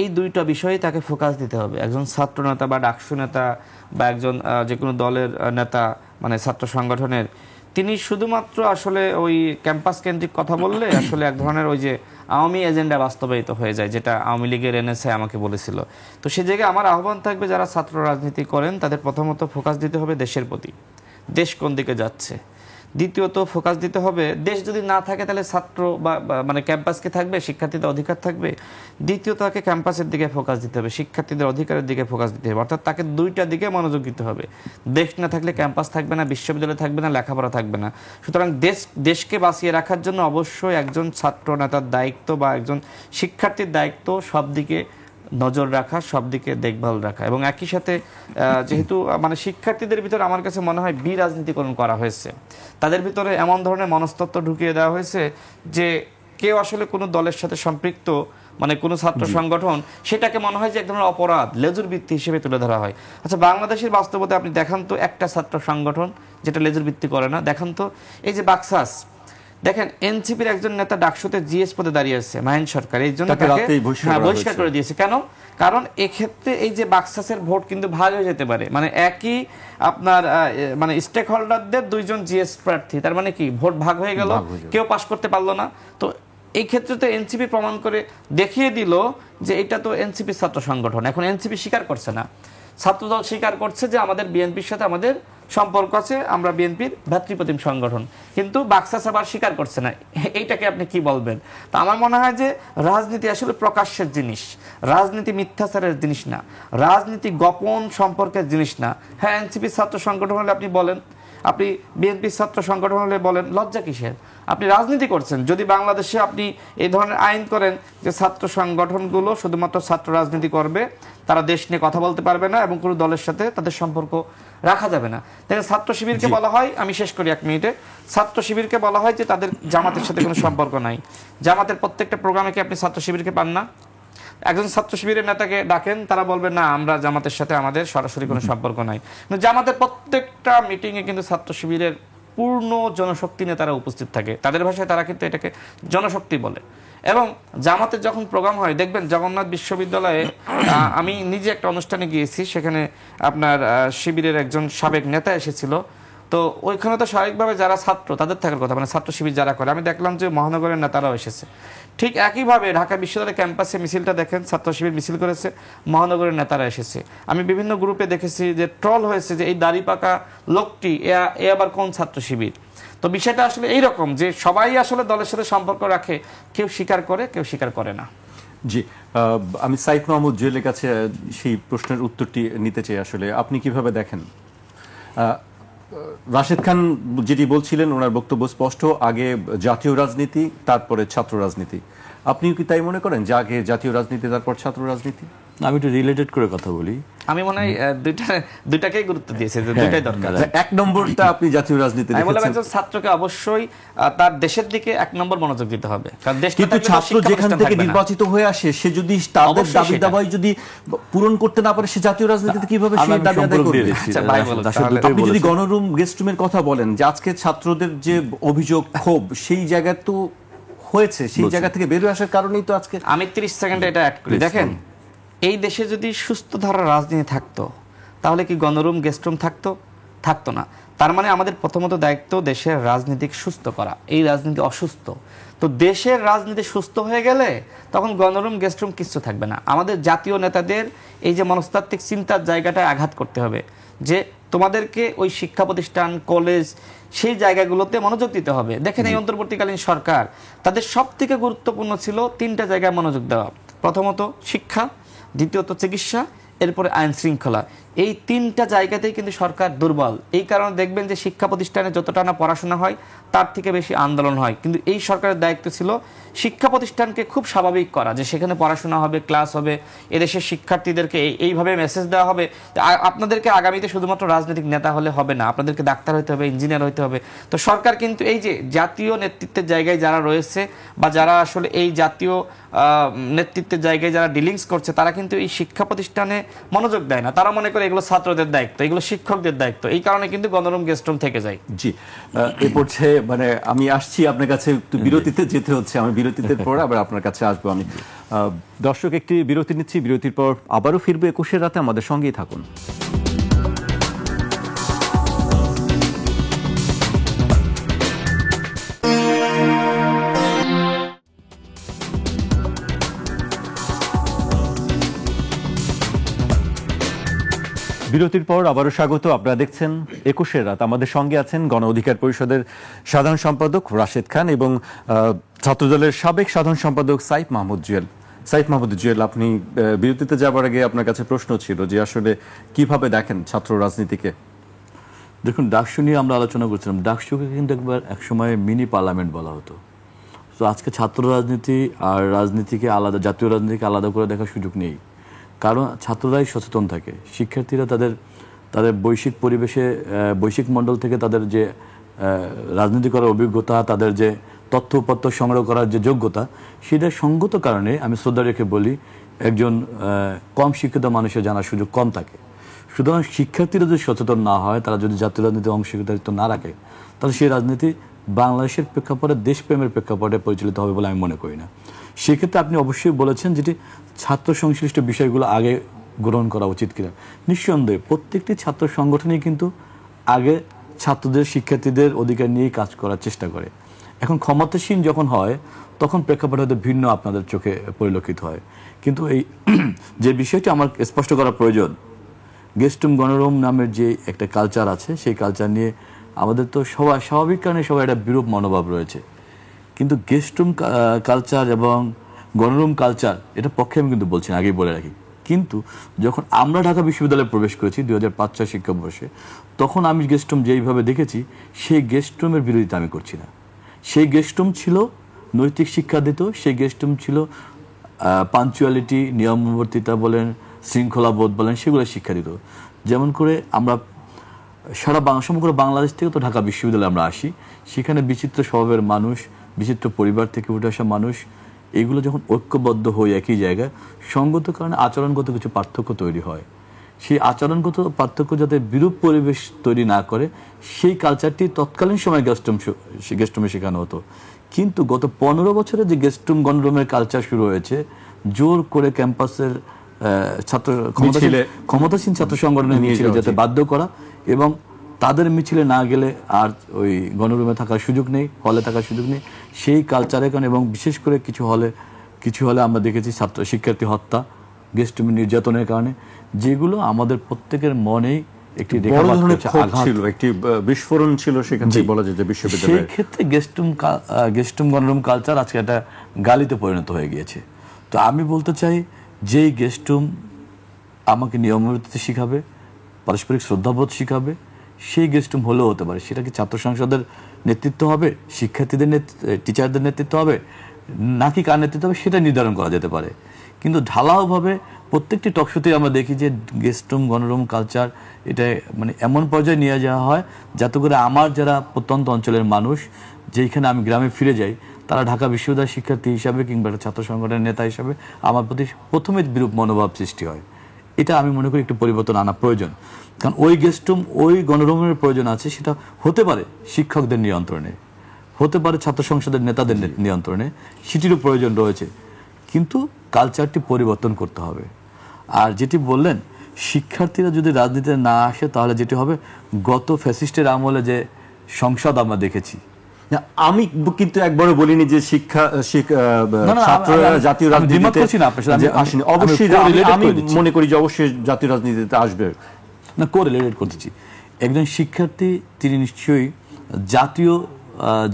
এই দুইটা বিষয়ে তাকে ফোকাস দিতে হবে। একজন ছাত্রনেতা বা ডাকসু নেতা বা একজন যে কোনো দলের নেতা, মানে ছাত্র সংগঠনের, তিনি শুধুমাত্র আসলে ওই ক্যাম্পাস কেন্দ্রিক কথা বললে আসলে এক ধরনের ওই যে আওয়ামী এজেন্ডা বাস্তবায়িত হয়ে যায়, যেটা আওয়ামী লীগের এনএসআই আমাকে বলেছিল। তো সেই জায়গায় আমার আহ্বান থাকবে, যারা ছাত্র রাজনীতি করেন তাদের প্রথমত ফোকাস দিতে হবে দেশের প্রতি, দেশ কোন দিকে যাচ্ছে। দ্বিতীয়ত ফোকাস দিতে হবে, দেশ যদি না থাকে তাহলে ছাত্র বা মানে ক্যাম্পাসকে থাকবে, শিক্ষার্থীদের অধিকার থাকবে। দ্বিতীয়ত তাকে ক্যাম্পাসের দিকে ফোকাস দিতে হবে, শিক্ষার্থীদের অধিকারের দিকে ফোকাস দিতে হবে। অর্থাৎ তাকে দুইটা দিকে মনোযোগ দিতে হবে। দেশ না থাকলে ক্যাম্পাস থাকবে না, বিশ্ববিদ্যালয় থাকবে না, লেখাপড়া থাকবে না। সুতরাং দেশকে বাঁচিয়ে রাখার জন্য অবশ্যই একজন ছাত্র নেতার দায়িত্ব বা একজন শিক্ষার্থীর দায়িত্ব সব দিকে নজর রাখা, সব দিকে দেখভাল রাখা। এবং একই সাথে যেহেতু মানে শিক্ষার্থীদের ভিতরে আমার কাছে মনে হয় বিরাজনীতিকরণ করা হয়েছে, তাদের ভিতরে এমন ধরনের মনস্তত্ত্ব ঢুকিয়ে দেওয়া হয়েছে যে কেউ আসলে কোনো দলের সাথে সম্পৃক্ত, মানে কোনো ছাত্র সংগঠন, সেটাকে মনে হয় যে এক ধরনের অপরাধ, লেজুর ভিত্তি হিসেবে তুলে ধরা হয়। আচ্ছা, বাংলাদেশের বাস্তবতা আপনি দেখান তো একটা ছাত্র সংগঠন যেটা লেজুর ভিত্তি করে না, দেখান তো। এই যে বাকসাস, দেখেন এনসিপির একজন নেতা ডাকসুতে জিএস পদে দাঁড়িয়ে আছে, মাহিন সরকার, এই জন্য তাকে বহিষ্কার করে দিয়েছে। কেন? কারণ এক্ষেত্রে এই যে বাকসাসের ভোট কিন্তু ভাগ হয়ে যেতে পারে, মানে একই আপনার মানে স্টেক হোল্ডারদের দুইজন জিএস প্রার্থী, তার মানে কি ভোট ভাগ হয়ে গেল, কেউ পাস করতে পারলো না। তো এই ক্ষেত্রে তো এনসিপি প্রমাণ করে দেখিয়ে দিল যে এটা তো এনসিপি ছাত্র সংগঠন। এখন এনসিপি স্বীকার করছে না, ছাত্রদল স্বীকার করছে যে আমাদের বিএনপির সাথে আমাদের সম্পর্ক আছে, আমরা বিএনপির ভ্রাতৃপ্রতিম সংগঠন, কিন্তু বাকসাস আবার স্বীকার করছে না। এইটাকে আপনি কি বলবেন? তো আমার মনে হয় যে রাজনীতি আসলে প্রকাশ্যের জিনিস, রাজনীতি মিথ্যাচারের জিনিস না, রাজনীতি গোপন সম্পর্কের জিনিস না। হ্যাঁ, এনসিপি ছাত্র সংগঠন হলে আপনি বলেন, আপনি বিএনপির ছাত্র সংগঠন হলে বলেন, লজ্জা কিসের? আপনি রাজনীতি করছেন। যদি বাংলাদেশে আপনি এই ধরনের আইন করেন যে ছাত্র সংগঠনগুলো শুধুমাত্র ছাত্র রাজনীতি করবে, তারা দেশ নিয়ে কথা বলতে পারবে না এবং কোনো দলের সাথে তাদের সম্পর্ক রাখা যাবে না। দেখেন, ছাত্র শিবিরকে বলা হয়, আমি শেষ করি 1 মিনিটে, ছাত্র শিবিরকে বলা হয় যে তাদের জামাতের সাথে কোনো সম্পর্ক নাই। জামাতের প্রত্যেকটা প্রোগ্রামে কি আপনি ছাত্র শিবিরকে পান না? একজন ছাত্র শিবিরের নেতাকে ডাকেন, তারা বলবে না, আমরা জামাতের সাথে আমাদের সরাসরি কোনো সম্পর্ক নাই। কিন্তু জামাতের প্রত্যেকটা মিটিংয়ে কিন্তু ছাত্র শিবিরের পূর্ণ জনশক্তি নিয়ে তারা উপস্থিত থাকে। তাদের ভাষায় তারা কিন্তু এটাকে জনশক্তি বলে। এবং জামাতের যখন প্রোগ্রাম হয়, দেখবেন জগন্নাথ বিশ্ববিদ্যালয়ে, আমি নিজে একটা অনুষ্ঠানে গিয়েছি, সেখানে আপনার শিবিরের একজন সাবেক নেতা এসেছিল। তো ওইখানে তো স্বাভাবিকভাবে যারা ছাত্র তাদের থাকার কথা, মানে ছাত্র শিবির যারা করে, আমি দেখলাম যে মহানগরের নেতারাও এসেছে। ঠিক একইভাবে ঢাকা বিশ্ববিদ্যালয়ের ক্যাম্পাসে মিছিলটা দেখেন, ছাত্র শিবির মিছিল করেছে, মহানগরের নেতারা এসেছে। আমি বিভিন্ন গ্রুপে দেখেছি যে ট্রল হয়েছে যে এই দাড়ি পাকা লোকটি এ আবার কোন ছাত্র শিবির। তো বিষয়টা আসলে এইরকম যে সবাই আসলে দলের সাথে সম্পর্ক রাখে, কেউ স্বীকার করে, কেউ স্বীকার করে না। জি, আমি সাইফ মাহমুদ জুয়েলের কাছে সেই প্রশ্নের উত্তরটি নিতে চাই। আসলে আপনি কিভাবে দেখেন? রাশেদ খান যেটি বলছিলেন, ওনার বক্তব্য স্পষ্ট, আগে জাতীয় রাজনীতি, তারপরে ছাত্র রাজনীতি। আপনিও কি তাই মনে করেন যে আগে জাতীয় রাজনীতি, তারপর ছাত্র রাজনীতি? আমি একটু রিলেটেড করে কথা বলি। আমি মনে হয় দুইটাকেই গুরুত্ব দিয়েছে, যে দুইটাই দরকার। 1 নম্বরটা আপনি জাতীয় রাজনীতি আমি বললাম, একজন ছাত্রকে অবশ্যই তার দেশের দিকে 1 নম্বর মনোযোগ দিতে হবে, কারণ দেশ কিন্তু ছাত্র যেখান থেকে নির্বাচিত হয়ে আসে, সে যদি তাদের দাবি দাবাই যদি পূরণ করতে না পারে, সে জাতীয় রাজনীতিতে কিভাবে সেই দাবি আদায় করবে? আপনি যদি গণরুম গেস্ট রুমের কথা বলেন, যে আজকে ছাত্রদের যে অভিযোগ, ক্ষোভ, সেই জায়গায় তো হয়েছে সেই জায়গা থেকে বেরিয়ে আসার কারণেই তো আজকে। আমি 30 সেকেন্ডে এটা অ্যাড করি। দেখেন, এই দেশে যদি সুস্থ ধারার রাজনীতি থাকতো তাহলে কি গণরুম গেস্টরুম থাকতো না। তার মানে আমাদের প্রথমত দায়িত্ব দেশের রাজনীতিকে সুস্থ করা। এই রাজনীতি অসুস্থ, তো দেশের রাজনীতি সুস্থ হয়ে গেলে তখন গণরুম গেস্টরুম কিছু থাকবে না। আমাদের জাতীয় নেতাদের এই যে মনস্তাত্ত্বিক চিন্তার জায়গাটায় আঘাত করতে হবে, যে তোমাদেরকে ওই শিক্ষা প্রতিষ্ঠান, কলেজ, সেই জায়গাগুলোতে মনোযোগ দিতে হবে। দেখেন, এই অন্তর্বর্তীকালীন সরকার তাদের সব থেকে গুরুত্বপূর্ণ ছিল 3টা জায়গায় মনোযোগ দেওয়া। প্রথমত শিক্ষা, দ্বিতীয়ত চিকিৎসা, এরপরে আইন শৃঙ্খলা। এই 3টা জায়গাতেই কিন্তু সরকার দুর্বল। এই কারণে দেখবেন যে শিক্ষা প্রতিষ্ঠানে যতটা না পড়াশোনা হয় তার থেকে বেশি আন্দোলন হয়। কিন্তু এই সরকারের দায়িত্ব ছিল শিক্ষা প্রতিষ্ঠানকে খুব স্বাভাবিক করা, যে সেখানে পড়াশোনা হবে, ক্লাস হবে, এদেশের শিক্ষার্থীদেরকে এইভাবে মেসেজ দেওয়া হবে আপনাদেরকে আগামীতে শুধুমাত্র রাজনৈতিক নেতা হলে হবে না, আপনাদেরকে ডাক্তার হতে হবে, ইঞ্জিনিয়ার হতে হবে। তো সরকার কিন্তু এই যে জাতীয় নেতৃত্বের জায়গায় যারা রয়েছে বা যারা আসলে এই জাতীয় নেতৃত্বের জায়গায় যারা ডিলিংস করছে, তারা কিন্তু এই শিক্ষা প্রতিষ্ঠানে মনোযোগ দেয় না। তারা মনে করে এগুলো ছাত্রদের দায়িত্ব, এগুলো শিক্ষকদের দায়িত্ব। এই কারণে কিন্তু গণরুম গেস্টরুম থেকে যায়। জি, এ পর্যায়ে মানে আমি আসছি আপনার কাছে, একটু বিরতিতে যেতে হচ্ছে। আমি বিরতিতে পরে আবার আপনার কাছে আসবো। আমি দর্শক একটি বিরতি নিচ্ছি, বিরতির পর আবারও ফিরবো 21-এর রাতে। আমাদের সঙ্গেই থাকুন। বিরতির পর আবারও স্বাগত। আপনারা দেখছেন 21-এর রাত। আমাদের সঙ্গে আছেন গণ অধিকার পরিষদের সাধারণ সম্পাদক রাশেদ খান এবং ছাত্রদলের সাবেক সাধারণ সম্পাদক সাইফ মাহমুদ জুয়েল। সাইফ মাহমুদ জুয়েল, আপনি বিরতিতে যাবার আগে আপনার কাছে প্রশ্ন ছিল যে আসলে কিভাবে দেখেন ছাত্র রাজনীতিকে? দেখুন, ডাকসু নিয়ে আমরা আলোচনা করছিলাম। ডাকসুকে কিন্তু একবার একসময় মিনি পার্লামেন্ট বলা হতো। তো আজকে ছাত্র রাজনীতি আর রাজনীতিকে আলাদা, জাতীয় রাজনীতিকে আলাদা করে দেখার সুযোগ নেই। কারণ ছাত্ররাই সচেতন থাকে, শিক্ষার্থীরা তাদের বৈশ্বিক পরিবেশে, বৈশ্বিক মণ্ডল থেকে তাদের যে রাজনীতি করার অভিজ্ঞতা, তাদের যে তথ্য উপাত্ত সংগ্রহ করার যে যোগ্যতা, সেটা সঙ্গত কারণে আমি শ্রদ্ধা রেখে বলি একজন কম শিক্ষিত মানুষের জানার সুযোগ কম থাকে। সুতরাং শিক্ষার্থীরা যদি সচেতন না হয়, তারা যদি জাতীয় রাজনীতিতে অংশীদারিত্ব না রাখে, তাহলে সেই রাজনীতি বাংলাদেশের প্রেক্ষাপটে, দেশপ্রেমের প্রেক্ষাপটে পরিচালিত হবে বলে আমি মনে করি না। সেক্ষেত্রে আপনি অবশ্যই বলেছেন যেটি ছাত্র সংশ্লিষ্ট বিষয়গুলো আগে গ্রহণ করা উচিত কিনা। নিঃসন্দেহে প্রত্যেকটি ছাত্র সংগঠনই কিন্তু আগে ছাত্রদের, শিক্ষার্থীদের অধিকার নিয়েই কাজ করার চেষ্টা করে। এখন ক্ষমতাসীন যখন হয় তখন প্রেক্ষাপট হয়তো ভিন্ন আপনাদের চোখে পরিলক্ষিত হয়। কিন্তু এই যে বিষয়টি আমার স্পষ্ট করা প্রয়োজন, গেস্টরুম গণরুম নামের যে একটা কালচার আছে, সেই কালচার নিয়ে আমাদের তো সবাই স্বাভাবিক কারণে সবাই একটা বিরূপ মনোভাব রয়েছে। কিন্তু গেস্টরুম কালচার এবং গণরুম কালচার, এটা পক্ষে আমি কিন্তু বলছি না, আগেই বলে রাখি। কিন্তু যখন আমরা ঢাকা বিশ্ববিদ্যালয়ে প্রবেশ করেছি 2005-06 শিক্ষাবর্ষে, তখন আমি গেস্টরুম যেইভাবে দেখেছি, সেই গেস্টরুমের বিরোধিতা আমি করছি না। সেই গেস্টরুম ছিল নৈতিক শিক্ষা দিত, সেই গেস্টরুম ছিল পাঞ্চুয়ালিটি, নিয়মবর্তিতা বলেন, শৃঙ্খলাবোধ বলেন, সেগুলো শিক্ষা দিত। যেমন করে আমরা সমগ্র বাংলাদেশ থেকে তো ঢাকা বিশ্ববিদ্যালয়ে আমরা আসি, সেখানে বিচিত্র স্বভাবের মানুষ, বিচিত্র পরিবার থেকে উঠে আসা মানুষ, এগুলো যখন ঐক্যবদ্ধ হয়ে একই জায়গায়, সঙ্গত কারণে আচরণগত কিছু পার্থক্য তৈরি হয়। সেই আচরণগত পার্থক্য যাতে বিরূপ পরিবেশ তৈরি না করে, সেই কালচারটি তৎকালীন সময় গেস্টরুমে শেখানো হতো। কিন্তু গত 15 বছরে যে গেস্টরুম গণরুমের কালচার শুরু হয়েছে, জোর করে ক্যাম্পাসের ক্ষমতাসীন ছাত্র সংগঠনের মিছিলে যাতে বাধ্য করা, এবং তাদের মিছিলে না গেলে আর ওই গণরুমে থাকার সুযোগ নেই, হলে থাকার সুযোগ নেই, সেই কালচারের কারণে, এবং বিশেষ করে কিছু হলে আমরা দেখেছি শিক্ষার্থী হত্যা, গেস্টরুমে নির্যাতনের কারণে, যেগুলো আমাদের প্রত্যেকের মনেই একটি একটি বিস্ফোরণ ছিল। সেখান থেকে বলা যায় যে বিশ্ববিদ্যালয়, সেই ক্ষেত্রে গেস্টরুম গণরুম কালচার আজকে একটা গালিতে পরিণত হয়ে গিয়েছে। তো আমি বলতে চাই, যেই গেস্টরুম আমাকে নিয়মনীতি শিখাবে, পারস্পরিক শ্রদ্ধাবোধ শিখাবে, সেই গেস্টরুম হলেও হতে পারে। সেটা কি ছাত্র সংসদের নেতৃত্ব হবে, শিক্ষার্থীদের টিচারদের নেতৃত্ব হবে, নাকি কার নেতৃত্ব হবে, সেটা নির্ধারণ করা যেতে পারে। কিন্তু ঢালাওভাবে প্রত্যেকটি টকশোতেই আমরা দেখি যে গেস্টরুম গণরুম কালচার, এটা মানে এমন পর্যায়ে নিয়ে যাওয়া হয় যাতে করে আমার যারা প্রত্যন্ত অঞ্চলের মানুষ, যেখানে আমি গ্রামে ফিরে যাই, তারা ঢাকা বিশ্ববিদ্যালয়ের শিক্ষার্থী হিসাবে কিংবা ছাত্র সংগঠনের নেতা হিসাবে আমার প্রতি প্রথমে বিরূপ মনোভাব সৃষ্টি হয়। এটা আমি মনে করি একটু পরিবর্তন আনা প্রয়োজন। কারণ ওই গেস্টরুম, ওই গণরুমের প্রয়োজন আছে, সেটা হতে পারে শিক্ষকদের নিয়ন্ত্রণে, হতে পারে ছাত্র সংসদের নেতাদের নিয়ন্ত্রণে, সেটিরও প্রয়োজন রয়েছে, কিন্তু কালচারটি পরিবর্তন করতে হবে। আর যেটি বললেন, শিক্ষার্থীরা যদি রাজনীতিতে না আসে তাহলে যেটি হবে, গত ফ্যাসিস্টের আমলে যে সংসদ আমরা দেখেছি। না, আমি কিন্তু একবারও বলিনি যে ছাত্ররা জাতীয় রাজনীতিতে আসেনি। অবশ্যই আমি মনে করি যে অবশ্যই জাতীয় রাজনীতিতে আসবে। না, কোরিলেটেড করতেছি। একজন শিক্ষার্থী তিনি নিশ্চয়ই জাতীয়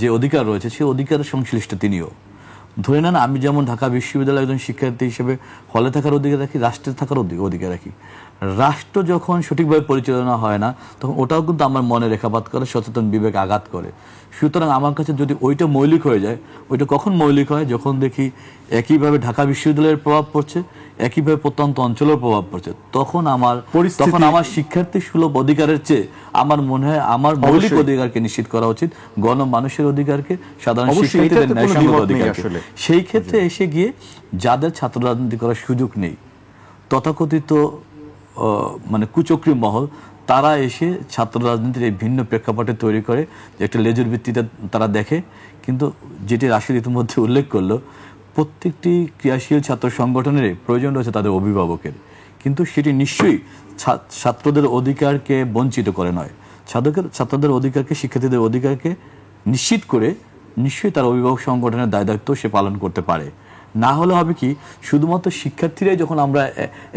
যে অধিকার রয়েছে সেই অধিকারের সংশ্লিষ্ট তিনিও। ধরে নেন আমি যেমন ঢাকা বিশ্ববিদ্যালয়ের একজন শিক্ষার্থী হিসেবে হলে থাকার অধিকার রাখি, রাষ্ট্রে থাকার অধিকার রাখি। রাষ্ট্র যখন সঠিকভাবে পরিচালনা হয় না তখন ওটাও কিন্তু আমার মনে রেখাপাত করে, সচেতন বিবেক আঘাত করে। সুতরাং আমার কাছে যদি ওইটা মৌলিক হয়ে যায়, ওইটা কখন মৌলিক হয়? যখন দেখি একইভাবে ঢাকা বিশ্ববিদ্যালয়ের প্রভাব পড়ছে, একইভাবে প্রত্যন্ত অঞ্চলের প্রভাব পড়ছে, তখন আমার শিক্ষার্থী সুলভ অধিকারের চেয়ে আমার মনে হয় আমার মৌলিক অধিকারকে নিশ্চিত করা উচিত, গণমানুষের অধিকারকে, সাধারণ শিক্ষার্থীদের ন্যায়সঙ্গত অধিকারকে। সেই ক্ষেত্রে এসে গিয়ে যাদের ছাত্র রাজনীতি করার সুযোগ নেই, তথাকথিত মানে কুচক্রী মহল, তারা এসে ছাত্র রাজনীতির এই ভিন্ন প্রেক্ষাপটে তৈরি করে যে একটা লেজুর ভিত্তিতে তারা দেখে। কিন্তু যেটি রাশিদ ইতিমধ্যে উল্লেখ করলো, প্রত্যেকটি ক্রিয়াশীল ছাত্র সংগঠনের প্রয়োজন রয়েছে তাদের অভিভাবকের, কিন্তু সেটি নিশ্চয়ই ছাত্রদের অধিকারকে বঞ্চিত করে নয়। ছাত্রদের অধিকারকে, শিক্ষার্থীদের অধিকারকে নিশ্চিত করে নিশ্চয়ই তার অভিভাবক সংগঠনের দায় দায়িত্ব সে পালন করতে পারে। না হলে হবে কি, শুধুমাত্র শিক্ষার্থীরাই যখন আমরা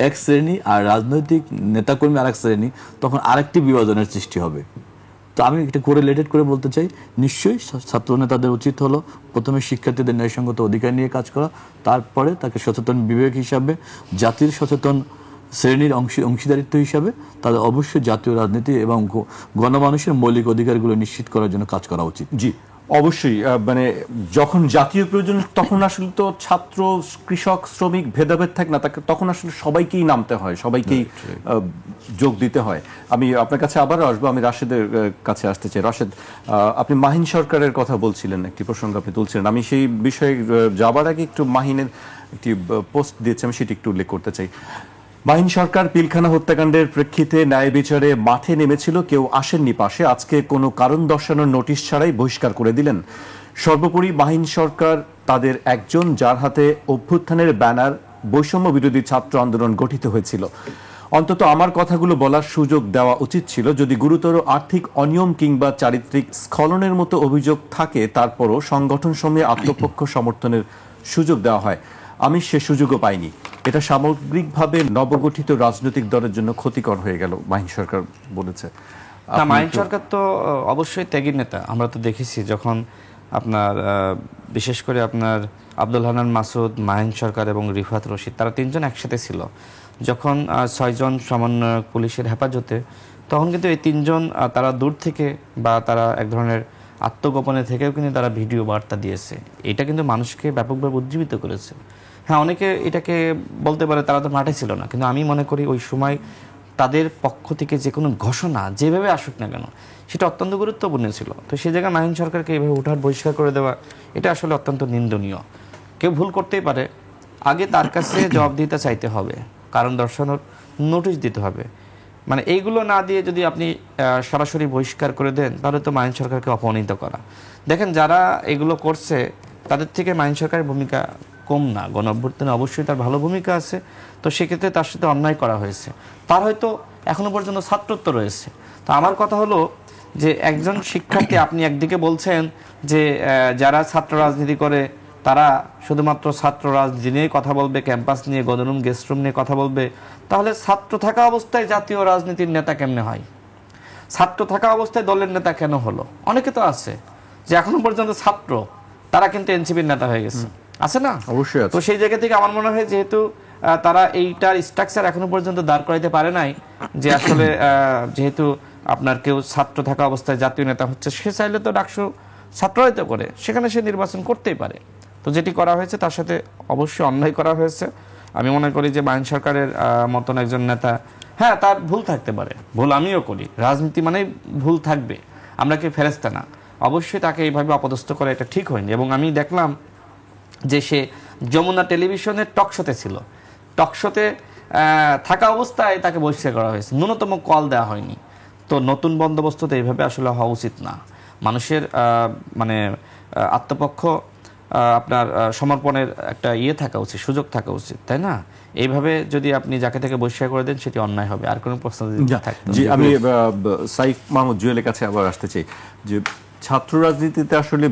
এক শ্রেণী আর রাজনৈতিক নেতাকর্মী আরেক শ্রেণী, তখন আরেকটি বিভাজনের সৃষ্টি হবে। তো আমি এটা কোরিলেটেড করে বলতে চাই, নিশ্চয়ই ছাত্র নেতাদের উচিত হলো প্রথমে শিক্ষার্থীদের ন্যায়সঙ্গত অধিকার নিয়ে কাজ করা, তারপরে তাকে সচেতন বিবেক হিসাবে, জাতির সচেতন শ্রেণীর অংশীদারিত্ব হিসাবে তাদের অবশ্যই জাতীয় রাজনীতি এবং গণমানুষের মৌলিক অধিকারগুলো নিশ্চিত করার জন্য কাজ করা উচিত। জি, অবশ্যই। মানে যখন জাতীয় প্রয়োজন তখন আসলে তো ছাত্র, কৃষক, শ্রমিক ভেদাভেদ থাকে না, তখন আসলে সবাইকেই নামতে হয়, সবাইকেই যোগ দিতে হয়। আমি আপনার কাছে আবারও আসবো, আমি রাশেদের কাছে আসতে চাই। রাশেদ, আপনি মাহিন সরকারের কথা বলছিলেন, একটি প্রসঙ্গ আপনি তুলছিলেন। আমি সেই বিষয়ে যাবার আগে একটু মাহিনের একটি পোস্ট দিয়েছি, আমি সেটি একটু উল্লেখ করতে চাই। মাহিন সরকার পিলখানা হত্যাকাণ্ডের প্রেক্ষিতে ন্যায় বিচারে মাঠে নেমেছিল, কেউ আসেননি পাশে, আজকে কোনো কারণ দর্শানোর নোটিশ ছাড়াই বহিষ্কার করে দিলেন। সর্বোপরি মাহিন সরকার তাদের একজন, যার হাতে অভ্যুত্থানের ব্যানার, বৈষম্য বিরোধী ছাত্র আন্দোলন গঠিত হয়েছিল। অন্তত আমার কথাগুলো বলার সুযোগ দেওয়া উচিত ছিল। যদি গুরুতর আর্থিক অনিয়ম কিংবা চারিত্রিক স্খলনের মতো অভিযোগ থাকে, তারপরও সংগঠন সমূহে আত্মপক্ষ সমর্থনের সুযোগ দেওয়া হয়। আমি সে সুযোগও পাইনি। এটা সামগ্রিকভাবে নবগঠিত রাজনৈতিক দলের জন্য ক্ষতিকর হয়ে গেল, মাহিন সরকার বলেছে। মাহিন সরকার তো অবশ্যই ত্যাগী নেতা। আমরা তো দেখেছি যখন আপনার বিশেষ করে আপনার আব্দুল হান্নান মাসুদ, মাহিন সরকার এবং রিফাত রশিদ, তারা তিনজন একসাথে ছিল। যখন 6 জন সমন্বয়ক পুলিশের হেফাজতে, তখন কিন্তু এই তিনজন তারা দূর থেকে বা তারা এক ধরনের আত্মগোপনে থেকেও কিন্তু তারা ভিডিও বার্তা দিয়েছে। এটা কিন্তু মানুষকে ব্যাপকভাবে উজ্জীবিত করেছে। হ্যাঁ, অনেকে এটাকে বলতে পারে তারা তো মাঠে ছিল না, কিন্তু আমি মনে করি ওই সময় তাদের পক্ষ থেকে যে কোনো ঘোষণা যেভাবে আসুক না কেন, সেটা অত্যন্ত গুরুত্বপূর্ণ ছিল। তো সেই জায়গায় মাহিন সরকারকে এইভাবে উঠার বহিষ্কার করে দেওয়া, এটা আসলে অত্যন্ত নিন্দনীয়। কেউ ভুল করতেই পারে, আগে তার কাছে জবাবদিহিতা চাইতে হবে, কারণ দর্শানোর নোটিশ দিতে হবে। মানে এইগুলো না দিয়ে যদি আপনি সরাসরি বহিষ্কার করে দেন, তাহলে তো মাহিন সরকারকে অপমানিত করা। দেখেন, যারা এগুলো করছে তাদের থেকে মাহিন সরকারের ভূমিকা কম না। গণ অভ্যুত্থানে অবশ্যই তার ভালো ভূমিকা আছে, তো সেক্ষেত্রে তার সাথে অন্যায় করা হয়েছে। তার হয়তো এখনো পর্যন্ত ছাত্রত্ব রয়েছে। তো আমার কথা হলো যে একজন শিক্ষার্থী, আপনি একদিকে বলছেন যে যারা ছাত্র রাজনীতি করে তারা শুধুমাত্র ছাত্র রাজনীতি নিয়ে কথা বলবে, ক্যাম্পাস নিয়ে, গণরুম, গেস্ট রুম নিয়ে কথা বলবে, তাহলে ছাত্র থাকা অবস্থায় জাতীয় রাজনীতির নেতা কেমনে হয়? ছাত্র থাকা অবস্থায় দলের নেতা কেন হলো? অনেকে তো আছে যে এখনো পর্যন্ত ছাত্র, তারা কিন্তু এনসিপির নেতা হয়ে গেছে, আছে না? অবশ্যই। তো সেই জায়গা থেকে আমার মনে হয় যেহেতু তারা এইটার স্ট্রাকচার এখনো পর্যন্ত দাঁড় করাইতে পারে নাই, যে আসলে যেহেতু আপনার কেউ ছাত্র থাকা অবস্থায় জাতীয় নেতা হচ্ছে, সে চাইলে তো ডাকসু ছাত্ররাই তো করে, সেখানে সে নির্বাচন করতেই পারে। তো যেটি করা হয়েছে তার সাথে অবশ্যই অন্যায় করা হয়েছে। আমি মনে করি যে মাহিন সরকারের মতন একজন নেতা, হ্যাঁ তার ভুল থাকতে পারে, ভুল আমিও করি, রাজনীতি মানেই ভুল থাকবে, আমরা কি ফেরেশতা না। অবশ্যই তাকে এইভাবে অপদস্থ করা এটা ঠিক হয়নি। এবং আমি দেখলাম যে সে যমুনা টেলিভিশনের টকশোতে ছিল, টকশোতে থাকা অবস্থায় তাকে বহিষ্কার করা হয়েছে, ন্যূনতম কল দেওয়া হয়নি। তো নতুন বন্দোবস্ত তো এইভাবে আসলে হওয়া উচিত না। মানুষের মানে আত্মপক্ষ আপনার সমর্পণের একটা থাকা উচিত, সুযোগ থাকা উচিত, তাই না? এইভাবে যদি আপনি যাকে থেকে বহিষ্কার করে দেন সেটি অন্যায় হবে। আর কোনো প্রশ্ন থাকবে? জি, আমি সাইফ মাহমুদ জুয়েলের কাছে আবার আসতে চাই যে ছাত্র রাজনীতিতে আসলে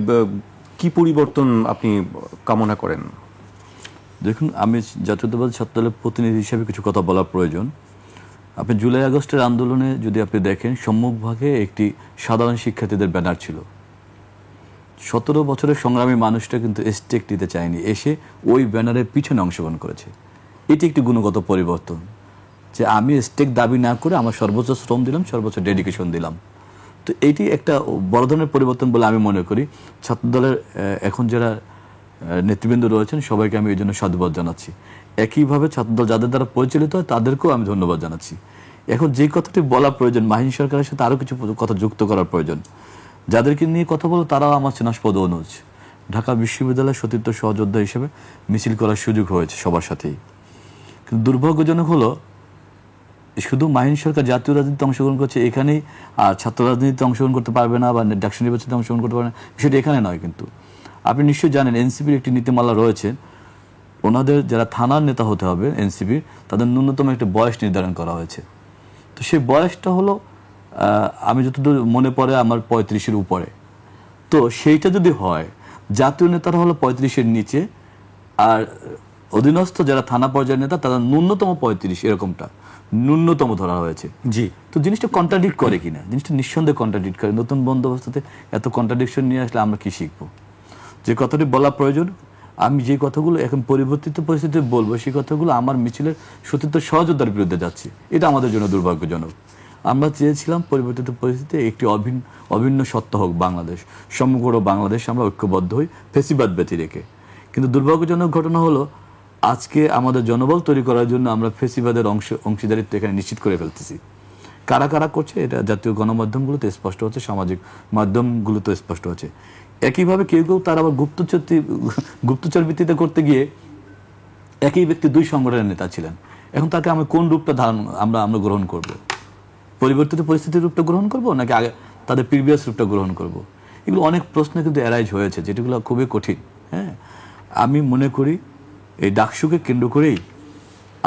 কি পরিবর্তন আপনি কামনা করেন? দেখুন, আমি জাতীয়তাবাদী ছাত্রদলের প্রতিনিধি হিসেবে কিছু কথা বলা প্রয়োজন। আপনি জুলাই আগস্টের আন্দোলনে যদি আপনি দেখেন, সম্মুখভাগে একটি সাধারণ শিক্ষার্থীদের ব্যানার ছিল। 17 বছরের সংগ্রামী মানুষটা কিন্তু স্টেক নিতে চায়নি, এসে ওই ব্যানারের পিছনে অংশগ্রহণ করেছে। এটি একটি গুণগত পরিবর্তন, যে আমি স্টেক দাবি না করে আমার সর্বোচ্চ শ্রম দিলাম, সর্বোচ্চ ডেডিকেশন দিলাম। তো এটি একটা বড় ধরনের পরিবর্তন বলে আমি মনে করি। ছাত্রদলের এখন যারা নেতৃবৃন্দ রয়েছেন সবাইকে আমি এই জন্য সাধুবাদ জানাচ্ছি। একইভাবে ছাত্রদল যাদের দ্বারা পরিচালিত হয় তাদেরকেও আমি ধন্যবাদ জানাচ্ছি। এখন যে কথাটি বলা প্রয়োজন, মাহিন সরকারের সাথে আরও কিছু কথা যুক্ত করার প্রয়োজন। যাদেরকে নিয়ে কথা বলবো তারাও আমার চেনাস্পদ অনুজ। ঢাকা বিশ্ববিদ্যালয়ের সতীর্থ সহযোদ্ধা হিসেবে মিছিল করার সুযোগ হয়েছে সবার সাথেই। কিন্তু দুর্ভাগ্যজনক হলো, শুধু মাহিন সরকার জাতীয় রাজনীতিতে অংশগ্রহণ করছে এখানেই, আর ছাত্র রাজনীতিতে অংশগ্রহণ করতে পারবে না বা ডাকসু নির্বাচনে অংশগ্রহণ করতে পারবে না, সেটা এখানে নয়। কিন্তু আপনি নিশ্চয়ই জানেন এনসিপির একটি নীতিমালা রয়েছে, ওনাদের যারা থানার নেতা হতে হবে এনসিপির, তাদের ন্যূনতম একটা বয়স নির্ধারণ করা হয়েছে। তো সেই বয়সটা হলো, আমি যতদূর মনে পড়ে আমার 35-এর উপরে। তো সেইটা যদি হয়, জাতীয় নেতারা হলো 35-এর নিচে, আর অধীনস্থ যারা থানা পর্যায়ের নেতা তারা ন্যূনতম 35, এরকমটা ন্যূনতম ধরা হয়েছে। জি, তো জিনিসটা কন্ট্রাডিক্ট করে কিনা, জিনিসটা নিঃসন্দেহে কন্ট্রাডিক্ট করে। নতুন বন্দোবস্তে এত কন্ট্রাডিকশন নিয়ে আসলে আমরা কি শিখবো? যে কথাটি বলা প্রয়োজন, আমি যে কথাগুলো এখন পরিবর্তিত পরিস্থিতিতে বলবো, সেই কথাগুলো আমার মিছিলের সতীর্থ সহযোদ্ধার বিরুদ্ধে যাচ্ছে। এটা আমাদের জন্য দুর্ভাগ্যজনক। আমরা চেয়েছিলাম পরিবর্তিত পরিস্থিতিতে একটি অভিন্ন সত্তা হোক বাংলাদেশ, সমগ্র বাংলাদেশ আমরা ঐক্যবদ্ধ হই ফেসিবাদ ব্যতি রেখে। কিন্তু দুর্ভাগ্যজনক ঘটনা হলো, আজকে আমাদের জনবল তৈরি করার জন্য আমরা ফেসিবাদের অংশীদারিত্ব এখানে নিশ্চিত করে ফেলতেছি। কারা কারা করছে এটা জাতীয় গণমাধ্যমগুলোতে স্পষ্ট হচ্ছে, সামাজিক মাধ্যমগুলোতে স্পষ্ট হচ্ছে। একইভাবে কেউ কেউ তার আবার গুপ্তচর ভিত্তিতে করতে গিয়ে একই ব্যক্তি 2 সংগঠনের নেতা ছিলেন। এখন তাকে আমি কোন রূপটা আমরা গ্রহণ করব? পরিবর্তিত পরিস্থিতির রূপটা গ্রহণ করব, নাকি আগে তাদের প্রিভিয়াস রূপটা গ্রহণ করব? এগুলো অনেক প্রশ্ন কিন্তু অ্যারাইজ হয়েছে, যেগুলো খুবই কঠিন। হ্যাঁ, আমি মনে করি এই ডাকসুকে কেন্দ্র করেই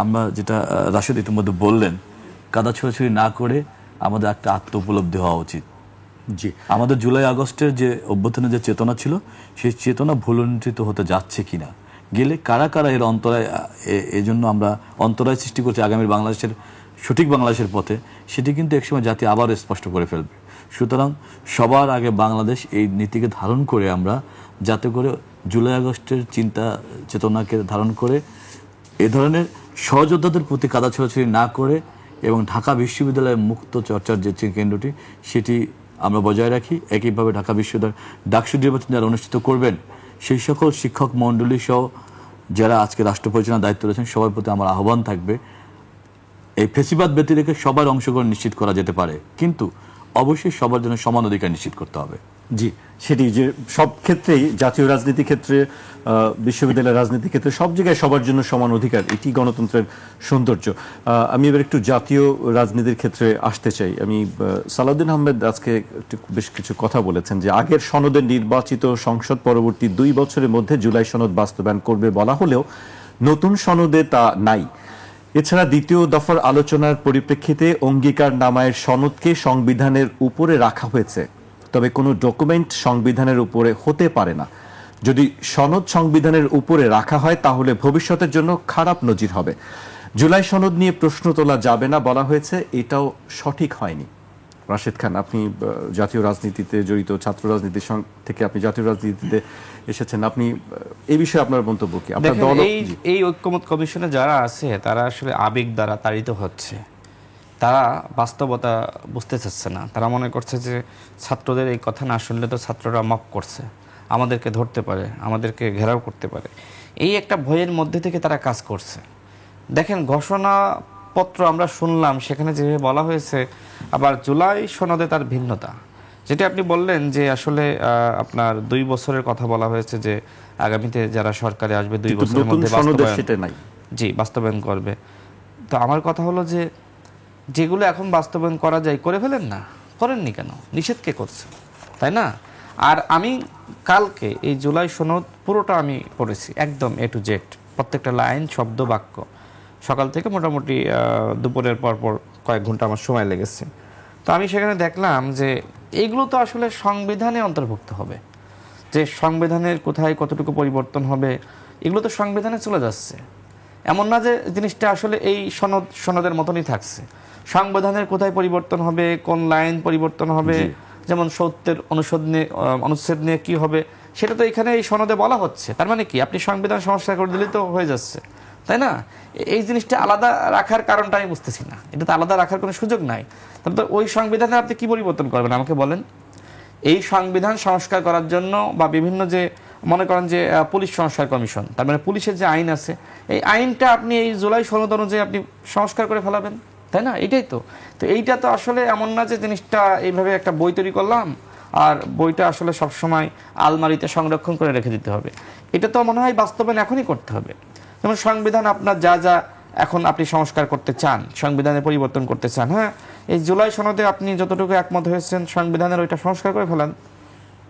আমরা, যেটা রাশেদ ইতিমধ্যে বললেন, কাদা ছোড়াছুড়ি না করে আমাদের একটা আত্ম উপলব্ধি হওয়া উচিত। জি, আমাদের জুলাই আগস্টের যে অভ্যুত্থানের যে চেতনা ছিল, সেই চেতনা ভুলুণ্ঠিত হতে যাচ্ছে কিনা, গেলে কারা কারা এর অন্তরায়, এই জন্য আমরা অন্তরায় সৃষ্টি করছি আগামীর বাংলাদেশের সঠিক বাংলাদেশের পথে, সেটি কিন্তু একসময় জাতি আবার স্পষ্ট করে ফেলবে। সুতরাং সবার আগে বাংলাদেশ এই নীতিকে ধারণ করে আমরা, যাতে করে জুলাই আগস্টের চিন্তা চেতনাকে ধারণ করে এ ধরনের সহযোদ্ধাদের প্রতি কাদা ছোড়াছুড়ি না করে, এবং ঢাকা বিশ্ববিদ্যালয়ের মুক্ত চর্চার যে কেন্দ্রটি সেটি আমরা বজায় রাখি। একইভাবে ঢাকা বিশ্ববিদ্যালয় ডাকসু নির্বাচন যারা অনুষ্ঠিত করবেন, সেই সকল শিক্ষক মণ্ডলী সহ যারা আজকে রাষ্ট্র পরিচালনার দায়িত্ব রয়েছেন, সবার প্রতি আমার আহ্বান থাকবে, এই ফেসিবাদ ব্যতি রেখে সবার অংশগ্রহণ নিশ্চিত করা যেতে পারে, কিন্তু অবশ্যই সবার জন্য সমান অধিকার নিশ্চিত করতে হবে। জি, সেটি যে সব ক্ষেত্রেই, জাতীয় রাজনীতি ক্ষেত্রে, বিশ্ববিদ্যালয়ের রাজনীতি ক্ষেত্রে, সব জায়গায় সবার জন্য সমান অধিকার, এটি গণতন্ত্রের সৌন্দর্য। আমি এবার একটু জাতীয় রাজনীতির ক্ষেত্রে আসতে চাই। আমি সালাউদ্দিন আহমেদ আজকে বেশ কিছু কথা বলেছেন যে আগের সনদে নির্বাচিত সংসদ পরবর্তী 2 বছরের মধ্যে জুলাই সনদ বাস্তবায়ন করবে বলা হলেও নতুন সনদে তা নাই। এছাড়া দ্বিতীয় দফার আলোচনার পরিপ্রেক্ষিতে অঙ্গীকারনামায় সনদকে সংবিধানের উপরে রাখা হয়েছে, তবে কোনো ডকুমেন্ট সংবিধানের উপরে হতে পারে না। যদি সনদ সংবিধানের উপরে রাখা হয় তাহলে ভবিষ্যতের জন্য খারাপ নজির হবে। জুলাই সনদ নিয়ে প্রশ্ন তোলা যাবে না বলা হয়েছে, এটাও সঠিক হয়নি। রাশেদ খান, আপনি জাতীয় রাজনীতিতে জড়িত, ছাত্র রাজনীতির থেকে আপনি জাতীয় রাজনীতিতে এসেছেন, আপনি এই বিষয়ে আপনার মন্তব্য কি? আপনার দল এই ঐক্যমত কমিশনে যারা আছে তারা আসলে আবেগ দ্বারা তাড়িত হচ্ছে, তারা বাস্তবতা বুঝতে চাচ্ছে না। তারা মনে করছে যে ছাত্রদের এই কথা না শুনলে তো ছাত্ররা মক করছে, আমাদেরকে ধরতে পারে, আমাদেরকে ঘেরাও করতে পারে, এই একটা ভয়ের মধ্যে থেকে তারা কাজ করছে। দেখেন, ঘোষণাপত্র আমরা শুনলাম, সেখানে যেভাবে বলা হয়েছে, আবার জুলাই সনদে তার ভিন্নতা। যেটা আপনি বললেন যে আসলে আপনার 2 বছরের কথা বলা হয়েছে, যে আগামীতে যারা সরকারে আসবে 2 বছরের মধ্যে বাস্তবায়ন করবে। তো আমার কথা হলো যে যেগুলো এখন বাস্তবায়ন করা যায় করে ফেলেন না, করেননি কেন? নিষেধ কে করছে? তাই না? আর আমি কালকে এই জুলাই সনদ পুরোটা আমি পড়েছি, একদম A to Z, প্রত্যেকটা লাইন, শব্দ, বাক্য, সকাল থেকে মোটামুটি দুপুরের পর কয়েক ঘন্টা আমার সময় লেগেছে। তো আমি সেখানে দেখলাম যে এইগুলো তো আসলে সংবিধানে অন্তর্ভুক্ত হবে, যে সংবিধানের কোথায় কতটুকু পরিবর্তন হবে, এগুলো তো সংবিধানে চলে যাচ্ছে। এমন না যে জিনিসটা আসলে এই সনদের মতনই থাকছে। সংবিধানের কোথায় পরিবর্তন হবে, কোন লাইন পরিবর্তন হবে, যেমন 70 অনুচ্ছেদ নিয়ে কি হবে, সেটা তো এখানে এই সনদে বলা হচ্ছে। তার মানে কি, আপনি সংবিধান সংস্কার করে দিলেই তো হয়ে যাচ্ছে, তাই না? এই জিনিসটা আলাদা রাখার কারণটা আমি বুঝতেছি না। এটা তো আলাদা রাখার কোনো সুযোগ নাই। তাহলে তো ওই সংবিধানে আপনি কি পরিবর্তন করবেন আমাকে বলেন? এই সংবিধান সংস্কার করার জন্য বা বিভিন্ন যে মনে করেন যে পুলিশ সংস্কার কমিশন, তার মানে পুলিশের যে আইন আছে, এই আইনটা আপনি এই জুলাই সনদ অনুযায়ী আপনি সংস্কার করে ফেলাবেন, তাই না? এটাই তো। তো এইটা তো আসলে এমন না যে জিনিসটা এইভাবে একটা বই তৈরি করলাম আর বইটা আসলে সবসময় আলমারিতে সংরক্ষণ করে রেখে দিতে হবে। এটা তো মনে হয় বাস্তবায়ন এখনই করতে হবে। যেমন সংবিধান আপনার যা যা এখন আপনি সংস্কার করতে চান, সংবিধানের পরিবর্তন করতে চান, হ্যাঁ, এই জুলাই সনদে আপনি যতটুকু একমত হয়েছেন সংবিধানের ওইটা সংস্কার করে ফেলান,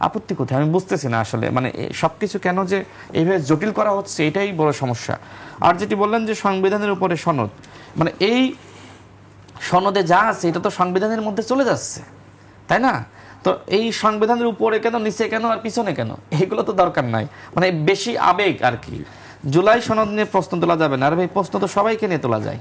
আপত্তি কোথায়? আমি বুঝতেছি না আসলে, মানে সবকিছু কেন যে এইভাবে জটিল করা হচ্ছে, এটাই বড় সমস্যা। আর যেটি বললেন যে সংবিধানের উপরে সনদ, মানে এই সনদে যা আছে এটা তো সংবিধানের মধ্যে চলে যাচ্ছে, তাই না? তো এই সংবিধানের উপরে কেন, নিচে কেন, আর পিছনে কেন, এগুলো তো দরকার নাই। মানে বেশি আবেগ আর কি। জুলাই সনদ নিয়ে প্রশ্ন তোলা যাবে না। আর ভাই, প্রশ্ন তো সবাইকে নিয়ে তোলা যায়।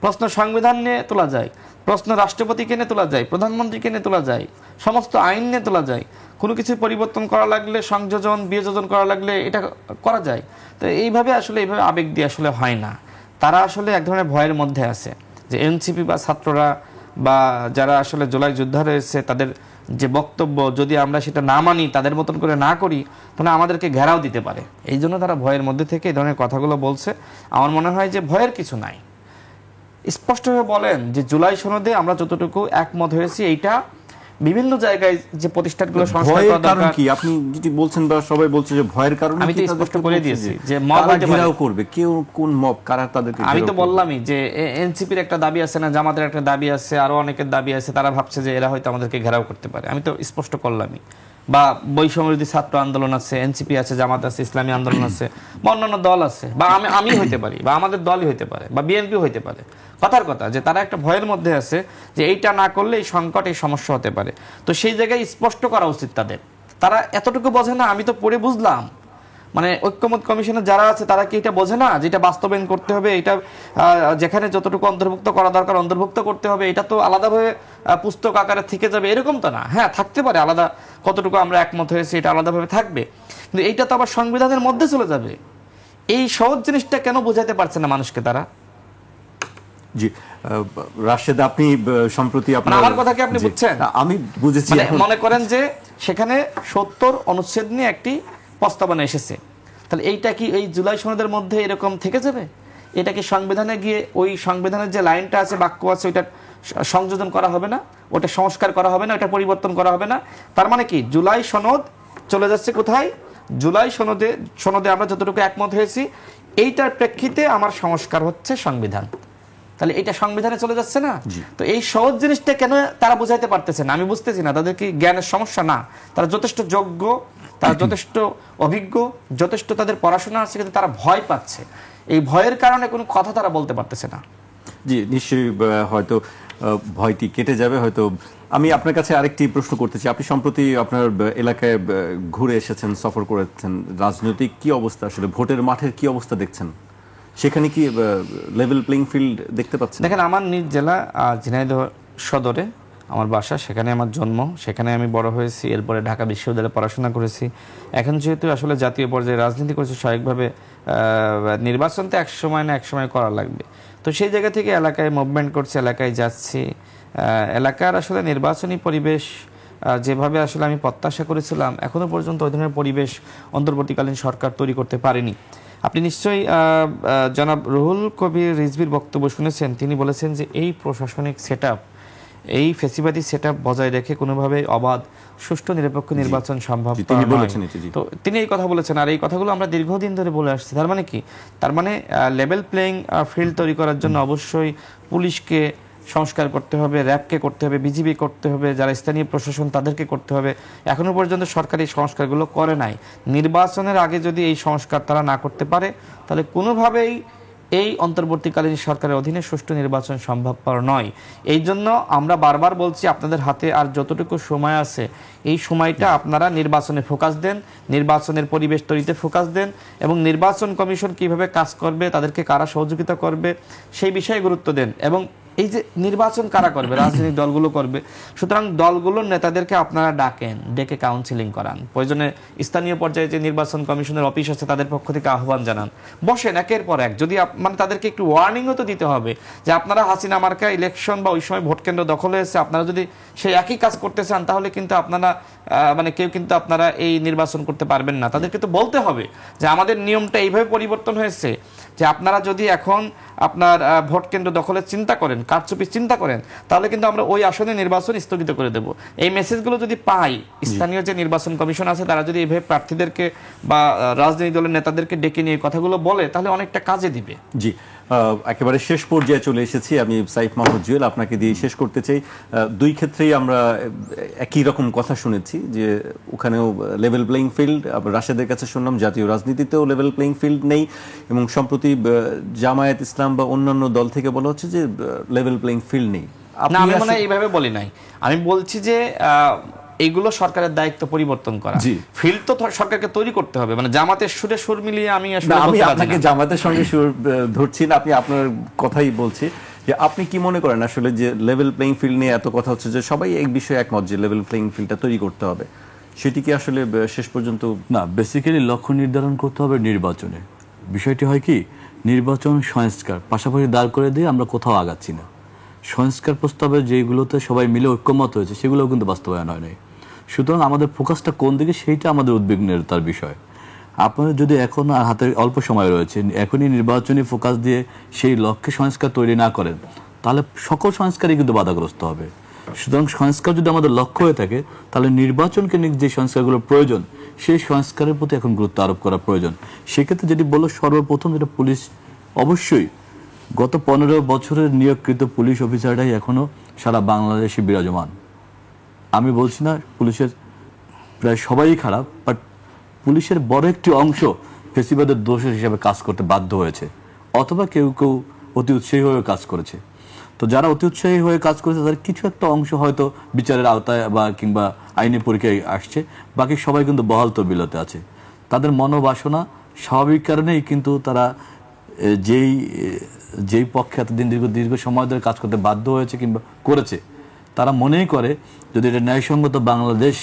প্রশ্ন সংবিধান নিয়ে তোলা যায়, প্রশ্ন রাষ্ট্রপতিকে নিয়ে তোলা যায়, প্রধানমন্ত্রীকে নিয়ে তোলা যায়, সমস্ত আইন নিয়ে তোলা যায়। কোনো কিছু পরিবর্তন করা লাগলে, সংযোজন বিয়োজন করা লাগলে এটা করা যায়। তো এইভাবে আসলে এইভাবে আবেগ দিয়ে আসলে হয় না। তারা আসলে এক ধরনের ভয়ের মধ্যে আছে যে এনসিপি বা ছাত্ররা বা যারা আসলে জুলাই যোদ্ধা রয়েছে, তাদের যে বক্তব্য যদি আমরা সেটা না মানি, তাদের মতন করে না করি, তাহলে আমাদেরকে ঘেরাও দিতে পারে। এই জন্য তারা ভয়ের মধ্যে থেকে এই ধরনের কথাগুলো বলছে। আমার মনে হয় যে ভয়ের কিছু নাই। স্পষ্টভাবে বলেন যে জুলাই সনদে আমরা যতটুকু একমত হয়েছি, এইটা বিভিন্ন জায়গায় যে প্রতিষ্ঠানগুলো সংস্কার করা দরকার। কি আপনি যেটি বলছেন বা সবাই বলছে যে ভয়ের কারণে, আমি তো স্পষ্ট করে দিয়েছি যে মব ঘেরাও করবে, কেউ কোন মব, কারা তাদেরকে। আমি তো বললামই যে এনসিপির একটা দাবি আছে না, জামাতের একটা দাবি আছে, আরো অনেকের দাবি আছে। তারা ভাবছে যে এরা হয়তো আমাদেরকে ঘেরাও করতে পারে। আমি তো স্পষ্ট করলামই। বা বৈষম্যবিরোধী ছাত্র আন্দোলন আছে, এনসিপি আছে, জামাত আছে, ইসলামী আন্দোলন আছে, বা অন্যান্য দল আছে, বা আমি হইতে পারি, বা আমাদের দলই হইতে পারে, বা বিএনপি হইতে পারে। কথার কথা যে তারা একটা ভয়ের মধ্যে আছে যে এইটা না করলে এই সংকট, এই সমস্যা হতে পারে। তো সেই জায়গায় স্পষ্ট করা উচিত তাদের। তারা এতটুকু বোঝে না? আমি তো পড়ে বুঝলাম। মানে ঐক্যমত কমিশনে যারা আছে তারা কি এটা বোঝে না যেটা বাস্তবায়ন করতে হবে, এটা যেখানে যতটুকু অন্তর্ভুক্ত করা দরকার অন্তর্ভুক্ত করতে হবে, এটা তো আলাদাভাবে পুস্তক আকারে থেকে যাবে এরকম তো না। হ্যাঁ, থাকতে পারে আলাদা, কতটুকু আমরা একমত হয়েছি এটা আলাদাভাবে থাকবে, কিন্তু এইটা তো আবার সংবিধানের মধ্যে চলে যাবে। এই সহজ জিনিসটা কেন বোঝাতে পারছে না মানুষকে তারা? জি রাশেদ, আপনি সম্প্রতি আমার কথা কি আপনি বুঝছেন? আমি বুঝেছি। মনে করেন যে সেখানে 70 অনুচ্ছেদ নিয়ে একটি প্রস্তাবনা এসেছে, তাহলে এইটা কি এই জুলাই সনদের মধ্যে এরকম থেকে যাবে? এটা কি সংবিধানে গিয়ে ওই সংবিধানের যে লাইনটা আছে, বাক্য আছে, ওইটা সংযোজন করা হবে না, ওটা সংস্কার করা হবে না, ওটা পরিবর্তন করা হবে না? তার মানে কি জুলাই সনদ চলে যাচ্ছে কোথায়? জুলাই সনদে আমরা যতটুকু একমত হয়েছি এইটার প্রেক্ষিতে আমার সংস্কার হচ্ছে সংবিধান। তাহলে এটা সংবিধানে চলে যাচ্ছে না? তো এই সহজ জিনিসটা কেন তারা বুঝাইতে পারতেছে না? আমি বুঝতেছি না। তাদের কি জ্ঞানের সমস্যা? না, তারা যথেষ্ট যোগ্য, তারা যথেষ্ট অভিজ্ঞ, যথেষ্ট তাদের পড়াশোনা আছে, কিন্তু তারা ভয় পাচ্ছে। এই ভয়ের কারণে কোনো কথা তারা বলতে পারতেছে না। জি, নিশ্চয়ই হয়তো ভয়টি কেটে যাবে। হয়তো আমি আপনার কাছে আরেকটি প্রশ্ন করতে চাই। আপনি সম্প্রতি আপনার এলাকায় ঘুরে এসেছেন, সফর করেছেন। রাজনৈতিক কি অবস্থা, আসলে ভোটের মাঠের কি অবস্থা দেখছেন? সেখানে কি লেভেল প্লেইং ফিল্ড দেখতে পাচ্ছেন? দেখেন, আমার নিজ জেলা ঝিনাইদহ সদরে আমার বাসা, সেখানে আমার জন্ম, সেখানে আমি বড় হয়েছি। এরপরে ঢাকা বিশ্ববিদ্যালয়ে পড়াশোনা করেছি। এখন যেহেতু আসলে জাতীয় পর্যায়ে রাজনীতি করেছি, স্বাভাবিকভাবে নির্বাচন তো এক সময় না এক সময় করা লাগবে। তো সেই জায়গা থেকে এলাকায় মুভমেন্ট করছি, এলাকায় যাচ্ছি। এলাকার আসলে নির্বাচনী পরিবেশ যেভাবে আসলে আমি প্রত্যাশা করেছিলাম, এখনো পর্যন্ত ওই ধরনের পরিবেশ অন্তর্বর্তীকালীন সরকার তৈরি করতে পারেনি। আপনি নিশ্চয়ই জনাব রুহুল কবির রিজভির বক্তব্য শুনেছেন। তিনি বলেছেন যে এই প্রশাসনিক সেটআপ, এই ফেসিবাদী সেটআপ বজায় রেখে কোনোভাবে অবাধ, সুষ্ঠু, নিরপেক্ষ নির্বাচন সম্ভব নয়। তো তিনি এই কথা বলেছেন, আর এই কথাগুলো আমরা দীর্ঘদিন ধরে বলে আসছি। তার মানে কি? তার মানে লেভেল প্লেইং ফিল্ড তৈরি করার জন্য অবশ্যই পুলিশকে সংস্কার করতে হবে, র্যাবকে করতে হবে, বিজিবি করতে হবে, যারা স্থানীয় প্রশাসন তাদেরকে করতে হবে। এখনো পর্যন্ত সরকার এই সংস্কারগুলো করে নাই। নির্বাচনের আগে যদি এই সংস্কার তারা না করতে পারে তাহলে কোনোভাবেই এই অন্তর্বর্তীকালীন সরকারের অধীনে সুষ্ঠু নির্বাচন সম্ভবপর নয়। এই জন্য আমরা বারবার বলছি, আপনাদের হাতে আর যতটুকু সময় আছে এই সময়টা আপনারা নির্বাচনে ফোকাস দেন, নির্বাচনের পরিবেশ তৈরিতে ফোকাস দেন, এবং নির্বাচন কমিশন কিভাবে কাজ করবে, তাদেরকে কারা সহযোগিতা করবে সেই বিষয়ে গুরুত্ব দেন। এবং এই যে নির্বাচন কারা করবে, রাজনৈতিক দলগুলো করবে, সুতরাং দলগুলোর নেতাদেরকে আপনারা ডাকেন, ডেকে কাউন্সিলিং করান, প্রয়োজনে স্থানীয় পর্যায়ে যে নির্বাচন কমিশনের অফিস আছে তাদের পক্ষ থেকে আহ্বান জানান, বসেন একের পর এক। যদি মানে তাদেরকে একটু ওয়ার্নিংও তো দিতে হবে যে আপনারা হাসিনা মার্কা ইলেকশন বা ওই সময় ভোট কেন্দ্র দখল হয়েছে, আপনারা যদি সেই একই কাজ করতে চান তাহলে কিন্তু আপনারা মানে কেউ কিন্তু আপনারা এই নির্বাচন করতে পারবেন না। তাদেরকে তো বলতে হবে যে আমাদের নিয়মটা এইভাবে পরিবর্তন হয়েছে যে আপনারা যদি এখন আপনার ভোট কেন্দ্র দখলের চিন্তা করেন, কারচুপির চিন্তা করেন, তাহলে কিন্তু আমরা ওই আসনে নির্বাচন স্থগিত করে দেব। এই মেসেজগুলো যদি পাই, স্থানীয় যে নির্বাচন কমিশন আছে তারা যদি এইভাবে প্রার্থীদেরকে বা রাজনৈতিক দলের নেতাদেরকে ডেকে নিয়ে কথাগুলো বলে তাহলে অনেকটা কাজে দিবে। জি, একেবারে শেষ পর্যায়ে চলে এসেছি। আমি সাইফ মাহমুদ জুয়েল আপনাকে দিয়ে শেষ করতে চাই। দুই ক্ষেত্রেই আমরা একই রকম কথা শুনেছি যে ওখানেও লেভেল প্লেইং ফিল্ড, রাশেদের কাছে শুনলাম জাতীয় রাজনীতিতেও লেভেল প্লেইং ফিল্ড নেই, এবং সম্প্রতি জামায়াত ইসলাম বা অন্যান্য দল থেকে বলা হচ্ছে যে লেভেল প্লেইং ফিল্ড নেই। না, আমি মনে হয় এইভাবে বলি নাই। আমি বলছি যে এইগুলো সরকারের দায়িত্ব পরিবর্তন করা। ফিল্ড তো সরকারকে তৈরি করতে হবে। মানে জামাতের সুরে সুর মিলিয়ে আমি আপনাকে জামাতের সঙ্গে সুর ধরছি না, আপনি আপনার কথাই বলছি যে আপনি কি মনে করেন আসলে যে লেভেল প্লেইং ফিল্ড নিয়ে এত কথা হচ্ছে, যে সবাই এক বিষয়ে একমত যে লেভেল প্লেইং ফিল্ডটা তৈরি করতে হবে, সেটি কি আসলে শেষ পর্যন্ত? না, বেসিক্যালি লক্ষ্য নির্ধারণ করতে হবে নির্বাচনে। বিষয়টি হয় কি, নির্বাচন সংস্কার পাশাপাশি দাঁড় করে দিয়ে আমরা কোথাও আগাচ্ছি না। সংস্কার প্রস্তাবে যেগুলোতে সবাই মিলে ঐক্যমত হয়েছে সেগুলোও কিন্তু বাস্তবায়ন হয় নাই। সুতরাং আমাদের ফোকাসটা কোন দিকে সেইটা আমাদের উদ্বিগ্নের তার বিষয়। আপনাদের যদি এখন আর হাতে অল্প সময় রয়েছে, এখনই নির্বাচনী ফোকাস দিয়ে সেই লক্ষ্যে সংস্কার তৈরি না করেন তাহলে সকল সংস্কারই কিন্তু বাধাগ্রস্ত হবে। সুতরাং সংস্কার যদি আমাদের লক্ষ্য হয়ে থাকে তাহলে নির্বাচন কেন্দ্রিক যে সংস্কারগুলোর প্রয়োজন সেই সংস্কারের প্রতি এখন গুরুত্ব আরোপ করা প্রয়োজন। সেক্ষেত্রে যদি বলো, সর্বপ্রথম যেটা পুলিশ, অবশ্যই গত 15 বছরের নিয়োগকৃত পুলিশ অফিসাররাই এখনো সারা বাংলাদেশে বিরাজমান। আমি বলছি না পুলিশের প্রায় সবাই খারাপ, বাট পুলিশের বড় একটি অংশ ফেসিবাদের দোষের হিসাবে কাজ করতে বাধ্য হয়েছে, অথবা কেউ কেউ অতি উৎসাহী হয়ে কাজ করেছে। তো যারা অতি উৎসাহী হয়ে কাজ করেছে তাদের কিছু একটা অংশ হয়তো বিচারের আওতায় বা কিংবা আইনি পরীক্ষায় আসছে, বাকি সবাই কিন্তু বহাল তবিলতে আছে। তাদের মনোবাসনা স্বাভাবিক কারণেই কিন্তু তারা যেই পক্ষে এতদিন দীর্ঘ সময় ধরে কাজ করতে বাধ্য হয়েছে কিংবা করেছে, তারা মনেই করে যদি এটা ন্যায়সঙ্গত বাংলাদেশ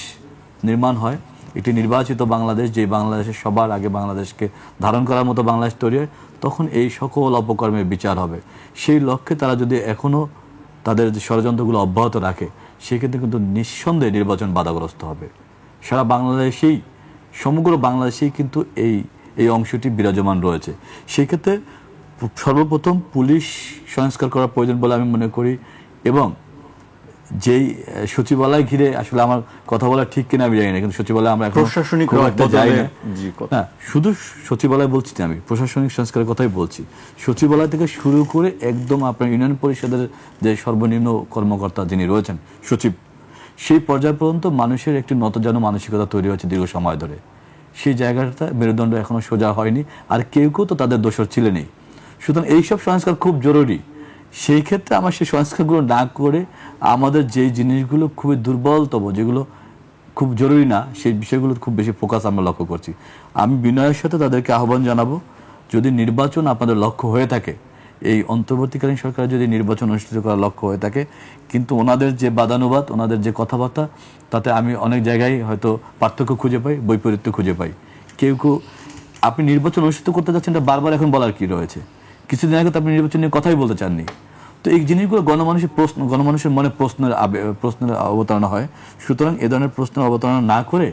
নির্মাণ হয়, একটি নির্বাচিত বাংলাদেশ, যে বাংলাদেশের সবার আগে বাংলাদেশকে ধারণ করার মতো বাংলাদেশ তৈরি হয়, তখন এই সকল অপকর্মের বিচার হবে। সেই লক্ষ্যে তারা যদি এখনও তাদের যে ষড়যন্ত্রগুলো অব্যাহত রাখে, সেক্ষেত্রে কিন্তু নিঃসন্দেহে নির্বাচন বাধাগ্রস্ত হবে। সারা বাংলাদেশেই, সমগ্র বাংলাদেশেই কিন্তু এই অংশটি বিরাজমান রয়েছে। সেই ক্ষেত্রে সর্বপ্রথম পুলিশ সংস্কার করা প্রয়োজন বলে আমি মনে করি, এবং যেই সচিবালয় ঘিরে, আসলে আমার কথা বলা ঠিক কিনা আমি জানি না, কিন্তু সচিবালয় আমরা এখন প্রশাসনিক যাই না। হ্যাঁ, শুধু সচিবালয় বলছি না, আমি প্রশাসনিক সংস্কারের কথাই বলছি। সচিবালয় থেকে শুরু করে একদম আপনার ইউনিয়ন পরিষদের যে সর্বনিম্ন কর্মকর্তা যিনি রয়েছেন, সচিব, সেই পর্যায় পর্যন্ত মানুষের একটি নতজানু মানসিকতা তৈরি হয়েছে দীর্ঘ সময় ধরে। সেই জায়গাটা মেরুদণ্ড এখনো সোজা হয়নি, আর কেউ তো তাদের দোষর ছিলেনই। সুতরাং এইসব সংস্কার খুব জরুরি। সেই ক্ষেত্রে আমার সেই সংস্কারগুলো না করে আমাদের যেই জিনিসগুলো খুবই দুর্বলতম, যেগুলো খুব জরুরি না, সেই বিষয়গুলো খুব বেশি ফোকাস আমরা লক্ষ্য করছি। আমি বিনয়ের সাথে তাদেরকে আহ্বান জানাবো, যদি নির্বাচন আপনাদের লক্ষ্য হয়ে থাকে, এই অন্তর্বর্তীকালীন সরকারের যদি নির্বাচন অনুষ্ঠিত করার লক্ষ্য হয়ে থাকে, কিন্তু ওনাদের যে বাদানুবাদ, ওনাদের যে কথাবার্তা, তাতে আমি অনেক জায়গায় হয়তো পার্থক্য খুঁজে পাই, বৈপরীত্য খুঁজে পাই। কেউ আপনি নির্বাচন অনুষ্ঠিত করতে যাচ্ছেন, এটা বারবার এখন বলার কি রয়েছে? কিছুদিন আগে তো আপনি নির্বাচন নিয়ে কথাই বলতে চাননি। তো এই জিনিসগুলো গণমানুষের মনে প্রশ্নের অবতারণা হয়। সুতরাং এ ধরনের প্রশ্নের অবতারণা না করে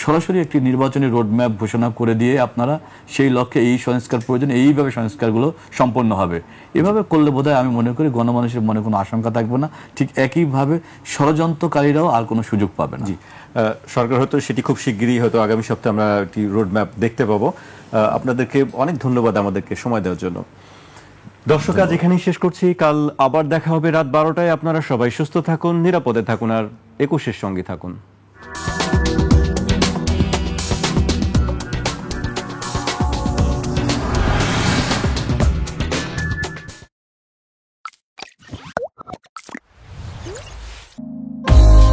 সরাসরি একটি নির্বাচনী রোডম্যাপ ঘোষণা করে দিয়ে আপনারা সেই লক্ষ্যে এই সংস্কার প্রয়োজন, এইভাবে সংস্কারগুলো সম্পন্ন হবে, এভাবে করলে বোধহয় আমি মনে করি গণমানুষের মনে কোনো আশঙ্কা থাকবে না। ঠিক একইভাবে ষড়যন্ত্রকারীরাও আর কোনো সুযোগ পাবে না। জি, সরকার হয়তো সেটি খুব শিগগিরই, হয়তো আগামী সপ্তাহে আমরা একটি রোডম্যাপ দেখতে পাবো। আপনাদেরকে অনেক ধন্যবাদ আমাদেরকে সময় দেওয়ার জন্য। দর্শক আজ এখানেই শেষ করছি। কাল আবার দেখা হবে রাত 12টায়। আপনারা সবাই সুস্থ থাকুন, নিরাপদে থাকুন আর 21-এর সঙ্গে থাকুন।